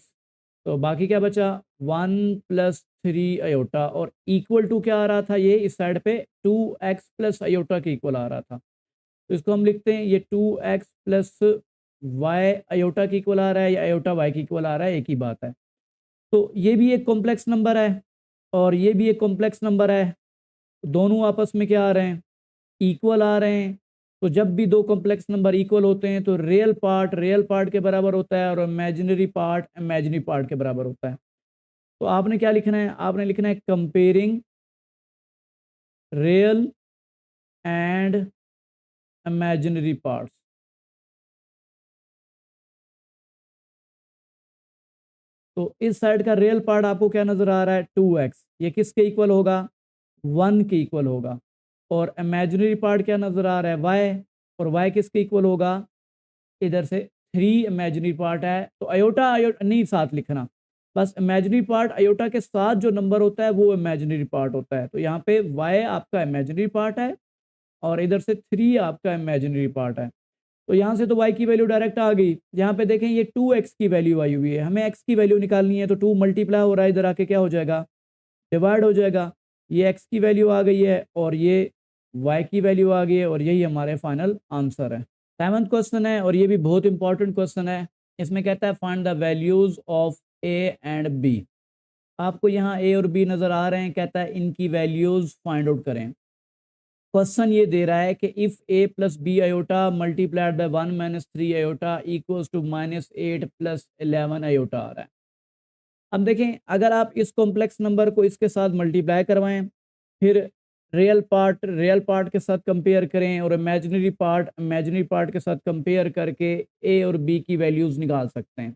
तो बाकी क्या बचा 1 + 3 आयोटा और इक्वल टू क्या आ रहा था, ये इस साइड पे 2x + आयोटा के इक्वल आ रहा था। तो इसको हम लिखते हैं ये 2x + y आयोटा के इक्वल आ रहा है या आयोटा y के इक्वल आ रहा है, एक ही बात है। तो ये भी एक कॉम्प्लेक्स नंबर है और ये भी एक कॉम्प्लेक्स नंबर है, दोनों आपस में क्या आ रहे हैं इक्वल आ रहे हैं। तो जब भी दो कॉम्प्लेक्स नंबर इक्वल होते हैं तो रियल पार्ट के बराबर होता है और इमेजिनरी पार्ट के बराबर होता है। तो आपने क्या लिखना है, आपने लिखना है comparing real and imaginary parts. तो इस साइड का रियल पार्ट आपको क्या नजर आ रहा है 2x, ये किसके इक्वल होगा 1 के इक्वल होगा। और इमेजिनरी पार्ट क्या नजर आ रहा है y, और y किसके इक्वल होगा, इधर से 3 इमेजिनरी पार्ट है। तो अयोटा अयोटा नहीं साथ लिखना, बस इमेजिनरी पार्ट अयोटा के साथ जो नंबर होता है वो इमेजिनरी पार्ट होता है। तो यहाँ पे y आपका इमेजिनरी पार्ट है और इधर से 3 आपका इमेजिनरी पार्ट है। तो यहाँ से तो y की वैल्यू डायरेक्ट आ गई। यहाँ पे देखें ये 2x की वैल्यू आई हुई है, हमें x की वैल्यू निकालनी है, तो 2 मल्टीप्लाई हो रहा है, इधर आके क्या हो जाएगा डिवाइड हो जाएगा। ये x की वैल्यू आ गई है और ये y की वैल्यू आ गई है और यही हमारे फाइनल आंसर है। 7th क्वेश्चन है और ये भी बहुत इंपॉर्टेंट क्वेश्चन है। इसमें कहता है find the values of a and b। आपको यहाँ a और b नजर आ रहे हैं, कहता है इनकी वैल्यूज फाइंड आउट करें। क्वेश्चन ये दे रहा है कि if a + b iota multiplied by 1 - 3 iota equals to -8 + 11 iota आ रहा है। अब देखें अगर आप इस कॉम्प्लेक्स नंबर को इसके साथ मल्टीप्लाई करवाएं, फिर रियल पार्ट के साथ कंपेयर करें और इमेजिनरी पार्ट के साथ कंपेयर करके ए और बी की वैल्यूज़ निकाल सकते हैं।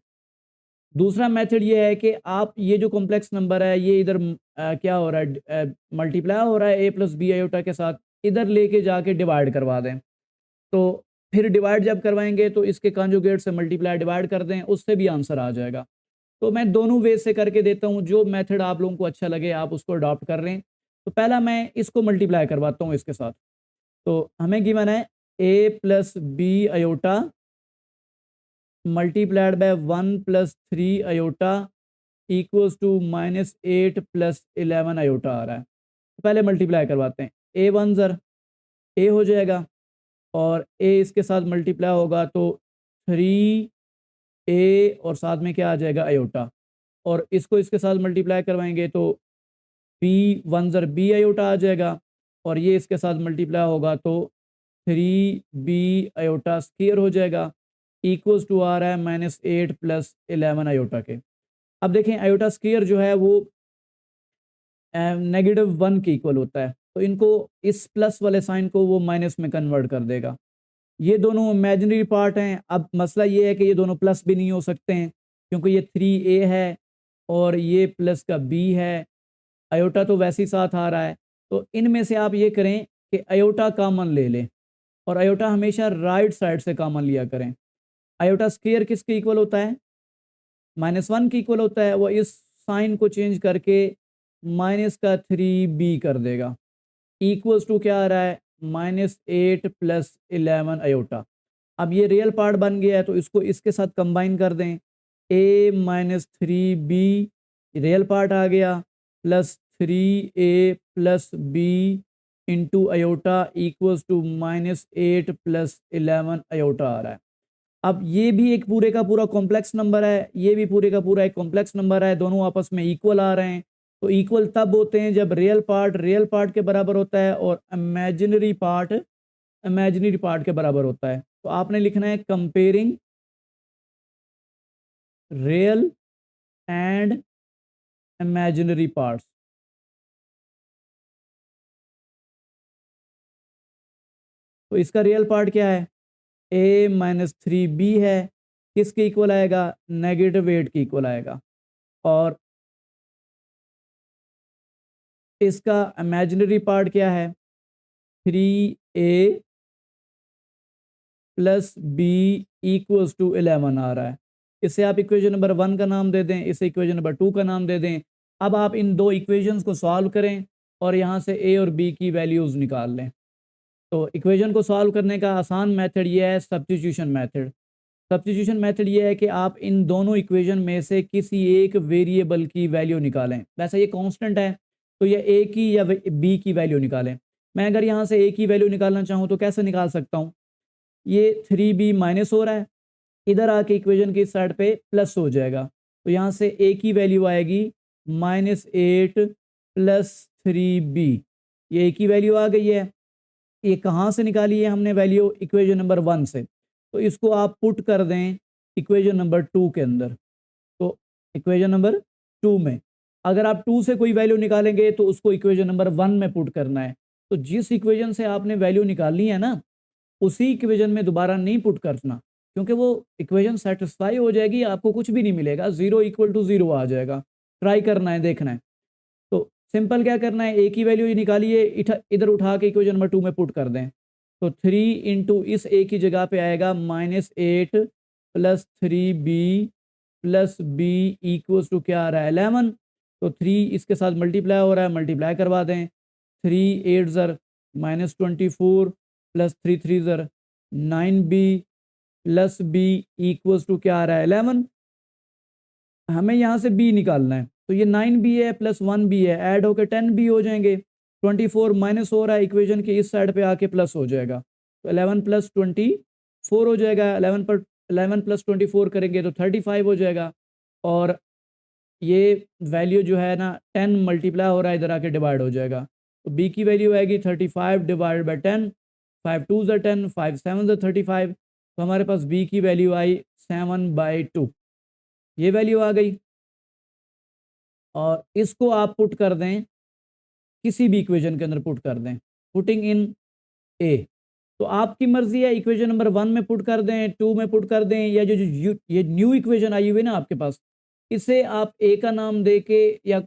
दूसरा मेथड ये है कि आप ये जो कॉम्प्लेक्स नंबर है ये इधर क्या हो रहा है मल्टीप्लाई हो रहा है a + b आयोटा के साथ, इधर लेके जाके डिवाइड करवा दें। तो फिर डिवाइड जब करवाएंगे तो इसके कॉन्जुगेट से मल्टीप्लाई डिवाइड कर दें, उससे भी आंसर आ जाएगा। तो मैं दोनों वे से करके देता हूँ, जो मेथड आप लोगों को अच्छा लगे आप उसको अडॉप्ट कर लें। तो पहला मैं इसको मल्टीप्लाई करवाता हूँ इसके साथ। तो हमें गिवन है a + b iota multiplied by 1 + 3 iota equals to -8 + 11 iota आ रहा है। तो पहले मल्टीप्लाई करवाते हैं, a 1 ज़र a हो जाएगा और a इसके साथ मल्टीप्लाई होगा तो 3a और साथ में क्या आ जाएगा आयोटा, और इसको इसके साथ मल्टीप्लाई करवाएंगे तो b 1 ज़र b आयोटा आ जाएगा और ये इसके साथ मल्टीप्लाई होगा तो 3b आयोटा स्क्वायर हो जाएगा इक्वल्स टू आ रहा है -8 + 11 आयोटा के। अब देखें आयोटा स्क्वायर जो है वो -1 के इक्वल होता है, तो इनको इस प्लस वाले साइन को वो माइनस में कन्वर्ट कर देगा। ये दोनों इमेजिनरी पार्ट हैं। अब मसला ये है कि ये दोनों प्लस भी नहीं हो सकते हैं क्योंकि ये 3a है और ये प्लस का b है, आयोटा तो वैसे ही साथ आ रहा है। तो इनमें से आप ये करें कि आयोटा कॉमन ले लें और आयोटा हमेशा राइट साइड से कॉमन लिया करें। आयोटा स्क्वायर किसके इक्वल होता है -1 के इक्वल होता है, वो इस साइन को चेंज करके -3b कर देगा इक्वल्स टू क्या आ रहा है -8 + 11 आयोटा। अब ये रियल पार्ट बन गया है तो इसको इसके साथ कंबाइन कर दें, a - 3b रियल पार्ट आ गया plus 3a + b into iota equals to -8 + 11 iota आ रहा है। अब ये भी एक पूरे का पूरा कॉम्प्लेक्स नंबर है, ये भी पूरे का पूरा एक कॉम्प्लेक्स नंबर है, दोनों आपस में इक्वल आ रहे हैं। तो इक्वल तब होते हैं जब रियल पार्ट के बराबर होता है और इमेजिनरी पार्ट के बराबर होता है। तो आपने लिखना है comparing real and imaginary parts. तो इसका रियल पार्ट क्या है, a माइनस 3b है, किसके इक्वल आएगा, -8 के इक्वल आएगा। और इसका इमेजिनरी पार्ट क्या है, 3a plus B equals to 11 आ रहा है। इसे आप इक्वेशन नंबर 1 का नाम दे दें, इसे इक्वेशन नंबर 2 का नाम दे दें। अब आप इन दो इक्वेशंस को सॉल्व करें और यहाँ से a और b की वैल्यूज़ निकाल लें। तो इक्वेशन को सॉल्व करने का आसान मेथड ये है सब्स्टिट्यूशन मेथड। सब्स्टिट्यूशन मेथड ये है कि आप इन दोनों इक्वेशन में से किसी एक वेरिएबल की वैल्यू निकालें। वैसे ये कांस्टेंट है तो ये a की या b की वैल्यू निकालें। मैं अगर यहाँ से a की वैल्यू निकालना चाहूँ तो कैसे निकाल सकता हूँ, ये 3b माइनस हो रहा है, इधर आके इक्वेशन की साइड पे प्लस हो जाएगा। तो यहाँ से a की वैल्यू आएगी -8 प्लस 3b, ये a की वैल्यू आ गई है। ये कहाँ से निकाली है हमने वैल्यू, इक्वेशन नंबर 1 से। तो इसको आप पुट कर दें इक्वेशन नंबर 2 के अंदर। तो इक्वेशन नंबर 2 में अगर आप 2 से कोई वैल्यू निकालेंगे तो उसको इक्वेशन नंबर 1 में पुट करना है। तो जिस इक्वेशन से आपने वैल्यू निकालनी है ना, उसी इक्वेशन में दोबारा नहीं पुट करना, क्योंकि वो इक्वेशन सेटिस्फाई हो जाएगी, आपको कुछ भी नहीं मिलेगा, 0 इक्वल टू 0 आ जाएगा। ट्राई करना है, देखना है। तो सिंपल क्या करना है, ए की वैल्यू निकालिए, इधर उठा के इक्वेशन नंबर 2 में पुट कर दें। तो 3 इंटू इस ए की जगह पे आएगा -8 plus 3b plus B equals to क्या आ रहा है, 11। तो 3 इसके साथ मल्टीप्लाई हो रहा है, मल्टीप्लाई करवा दें। 3 8 ज़र -24 प्लस 3 3 ज़र 9b plus B equals to क्या आ रहा है, 11। हमें यहाँ से b निकालना है, तो ये 9b है प्लस 1b है, ऐड होकर 10b हो जाएंगे। 24 माइनस हो रहा है, इक्वेशन के इस साइड पे आके प्लस हो जाएगा। तो 11 प्लस 24 हो जाएगा, 11 प्लस 24 करेंगे तो 35 हो जाएगा। और ये वैल्यू जो है ना 10 मल्टीप्लाई हो रहा है, इधर आके डिवाइड हो जाएगा। तो b की वैल्यू आएगी 35 डिवाइड बाई 10, 5 2 ज़र 10, 5 7 ज़र 35। तो हमारे पास b की वैल्यू आई 7/2, ये वैल्यू आ गई। और इसको आप पुट कर दें किसी भी इक्वेशन के अंदर, पुट कर दें, पुटिंग इन ए। तो आपकी मर्जी है, इक्वेशन नंबर 1 में पुट कर दें, 2 में पुट कर दें, या जो ये न्यू इक्वेशन आई हुई है ना आपके पास, इसे आप ए का नाम दे के या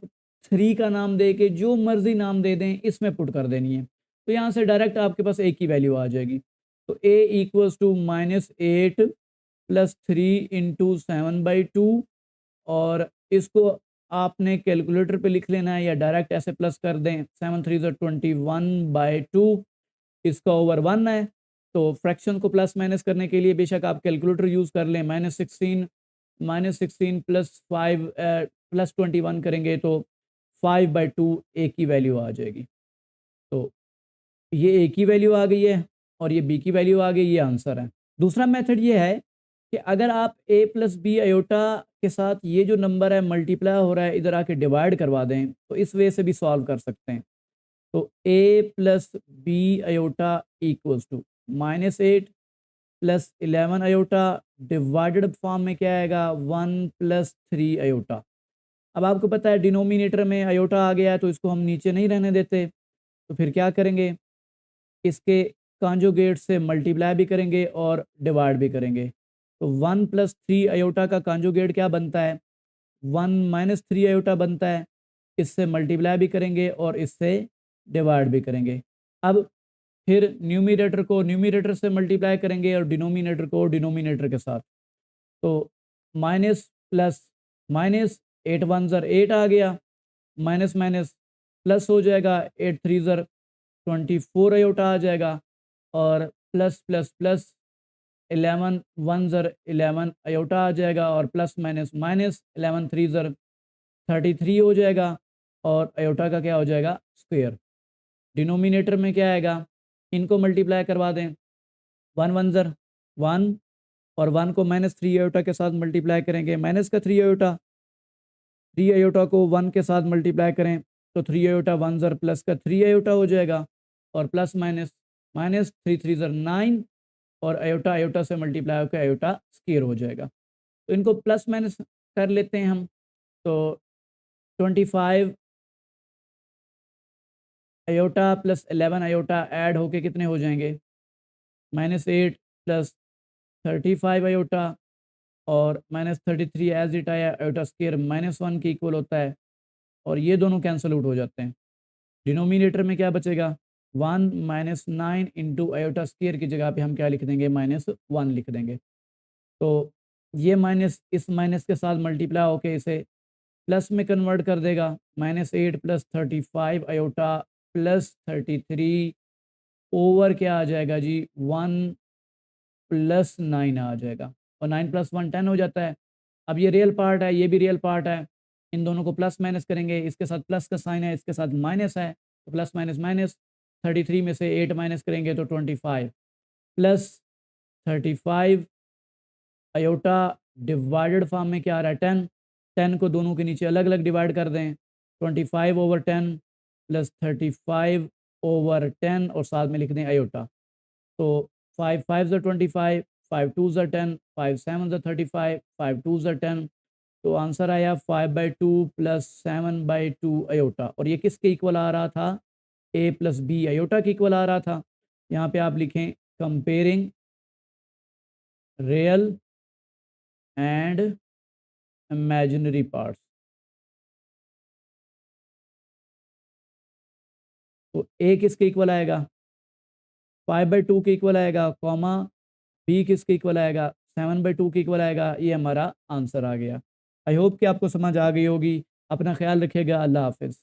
3 का नाम दे के जो मर्जी नाम दे दें, इसमें पुट कर देनी है। तो यहाँ से डायरेक्ट आपके पास ए की वैल्यू आ जाएगी। तो ए इक्वल्स टू -8 प्लस 3 इंटू 7/2। और इसको आपने कैलकुलेटर पे लिख लेना है या डायरेक्ट ऐसे प्लस कर दें, 7 3 ज़र 21/2, इसका ओवर 1 है। तो फ्रैक्शन को प्लस माइनस करने के लिए बेशक आप कैलकुलेटर यूज़ कर लें। -16 प्लस 5 प्लस 21 करेंगे तो 5/2 ए की वैल्यू आ जाएगी। तो ये ए की वैल्यू आ गई है और ये बी की वैल्यू आ गई, ये आंसर है। दूसरा मेथड ये है कि अगर आप a प्लस बी अयोटा के साथ ये जो नंबर है मल्टीप्लाई हो रहा है, इधर आके डिवाइड करवा दें, तो इस वे से भी सॉल्व कर सकते हैं। तो a plus B iota equals to -8 plus 11 iota divided form में क्या आएगा, 1 प्लस 3 अयोटा। अब आपको पता है डिनोमिनेटर में अयोटा आ गया है, तो इसको हम नीचे नहीं रहने देते। तो फिर क्या करेंगे, इसके कॉन्जुगेट से मल्टीप्लाई भी करेंगे और डिवाइड भी करेंगे। तो 1 प्लस 3 अयोटा का कॉन्जुगेट क्या बनता है, 1 माइनस 3 अयोटा बनता है। इससे मल्टीप्लाई भी करेंगे और इससे डिवाइड भी करेंगे। अब फिर न्यूमिनेटर को न्यूमिनेटर से मल्टीप्लाई करेंगे और डिनोमिनेटर को डिनोमिनेटर के साथ। तो माइनस प्लस माइनस, 8 1 ज़र 8 आ गया, माइनस माइनस प्लस हो जाएगा, 8 3 ज़र 24 अयोटा आ जाएगा। और प्लस प्लस प्लस 11 1 ज़र 11 अयोटा आ जाएगा, और प्लस माइनस माइनस 11 3 ज़र 33 हो जाएगा, और अयोटा का क्या हो जाएगा, स्क्वायर। डिनोमिनेटर में क्या आएगा, इनको मल्टीप्लाई करवा दें, 1 1 ज़र 1, और 1 को -3 अयोटा के साथ मल्टीप्लाई करेंगे, माइनस का 3 अयोटा, 3 आयोटा को 1 के साथ मल्टीप्लाई करें तो 3 आयोटा 1 ज़र प्लस का 3 आयोटा हो जाएगा, और प्लस माइनस माइनस 3 3 ज़र 9, और आयोटा आयोटा से मल्टीप्लाई होकर आयोटा स्क्वायर हो जाएगा। तो इनको प्लस माइनस कर लेते हैं हम। तो 25 आयोटा प्लस 11 आयोटा ऐड होके कितने हो जाएंगे, -8 प्लस 35 आयोटा, और -33 एज इट आया, आयोटा स्क्वायर -1 के इक्वल होता है, और ये दोनों कैंसिल आउट हो जाते हैं। डिनोमिनेटर में क्या बचेगा, 1 -9 इंटू आयोटा स्क्वायर की जगह पे हम क्या लिख देंगे, -1 लिख देंगे। तो ये माइनस इस माइनस के साथ मल्टीप्लाई होके इसे प्लस में कन्वर्ट कर देगा, -8 प्लस 35 आयोटा प्लस 33 ओवर क्या आ जाएगा जी, 1 प्लस 9 आ जाएगा, और 9 प्लस 1 10 हो जाता है। अब ये रियल पार्ट है, ये भी रियल पार्ट है, इन दोनों को प्लस माइनस करेंगे, इसके साथ प्लस का साइन है, इसके साथ माइनस है, तो प्लस माइनस माइनस, 33 में से 8 माइनस करेंगे तो 25 प्लस 35 आयोटा डिवाइडेड फॉर्म में क्या आ रहा है, 10, 10 को दोनों के नीचे अलग अलग डिवाइड कर दें, 25 ओवर 10 प्लस 35 ओवर 10, और साथ में लिख दें आयोटा। तो 5 5 ज़र 25, 5 2 ज़र 10, 5 7 ज़र 35, 5 2 ज़र 10, तो आंसर आया 5/2 प्लस 7/2 आयोटा, और ये किसके इक्वल आ रहा था, a प्लस बी आयोटा के इक्वल आ रहा था। यहाँ पे आप लिखें comparing real and imaginary parts. तो a किसके इक्वल आएगा, 5/2 के इक्वल आएगा, कॉमा b किसके इक्वल आएगा, 7/2 के इक्वल आएगा। ये हमारा आंसर आ गया। आई होप कि आपको समझ आ गई होगी। अपना ख्याल रखिएगा। अल्लाह हाफिज़।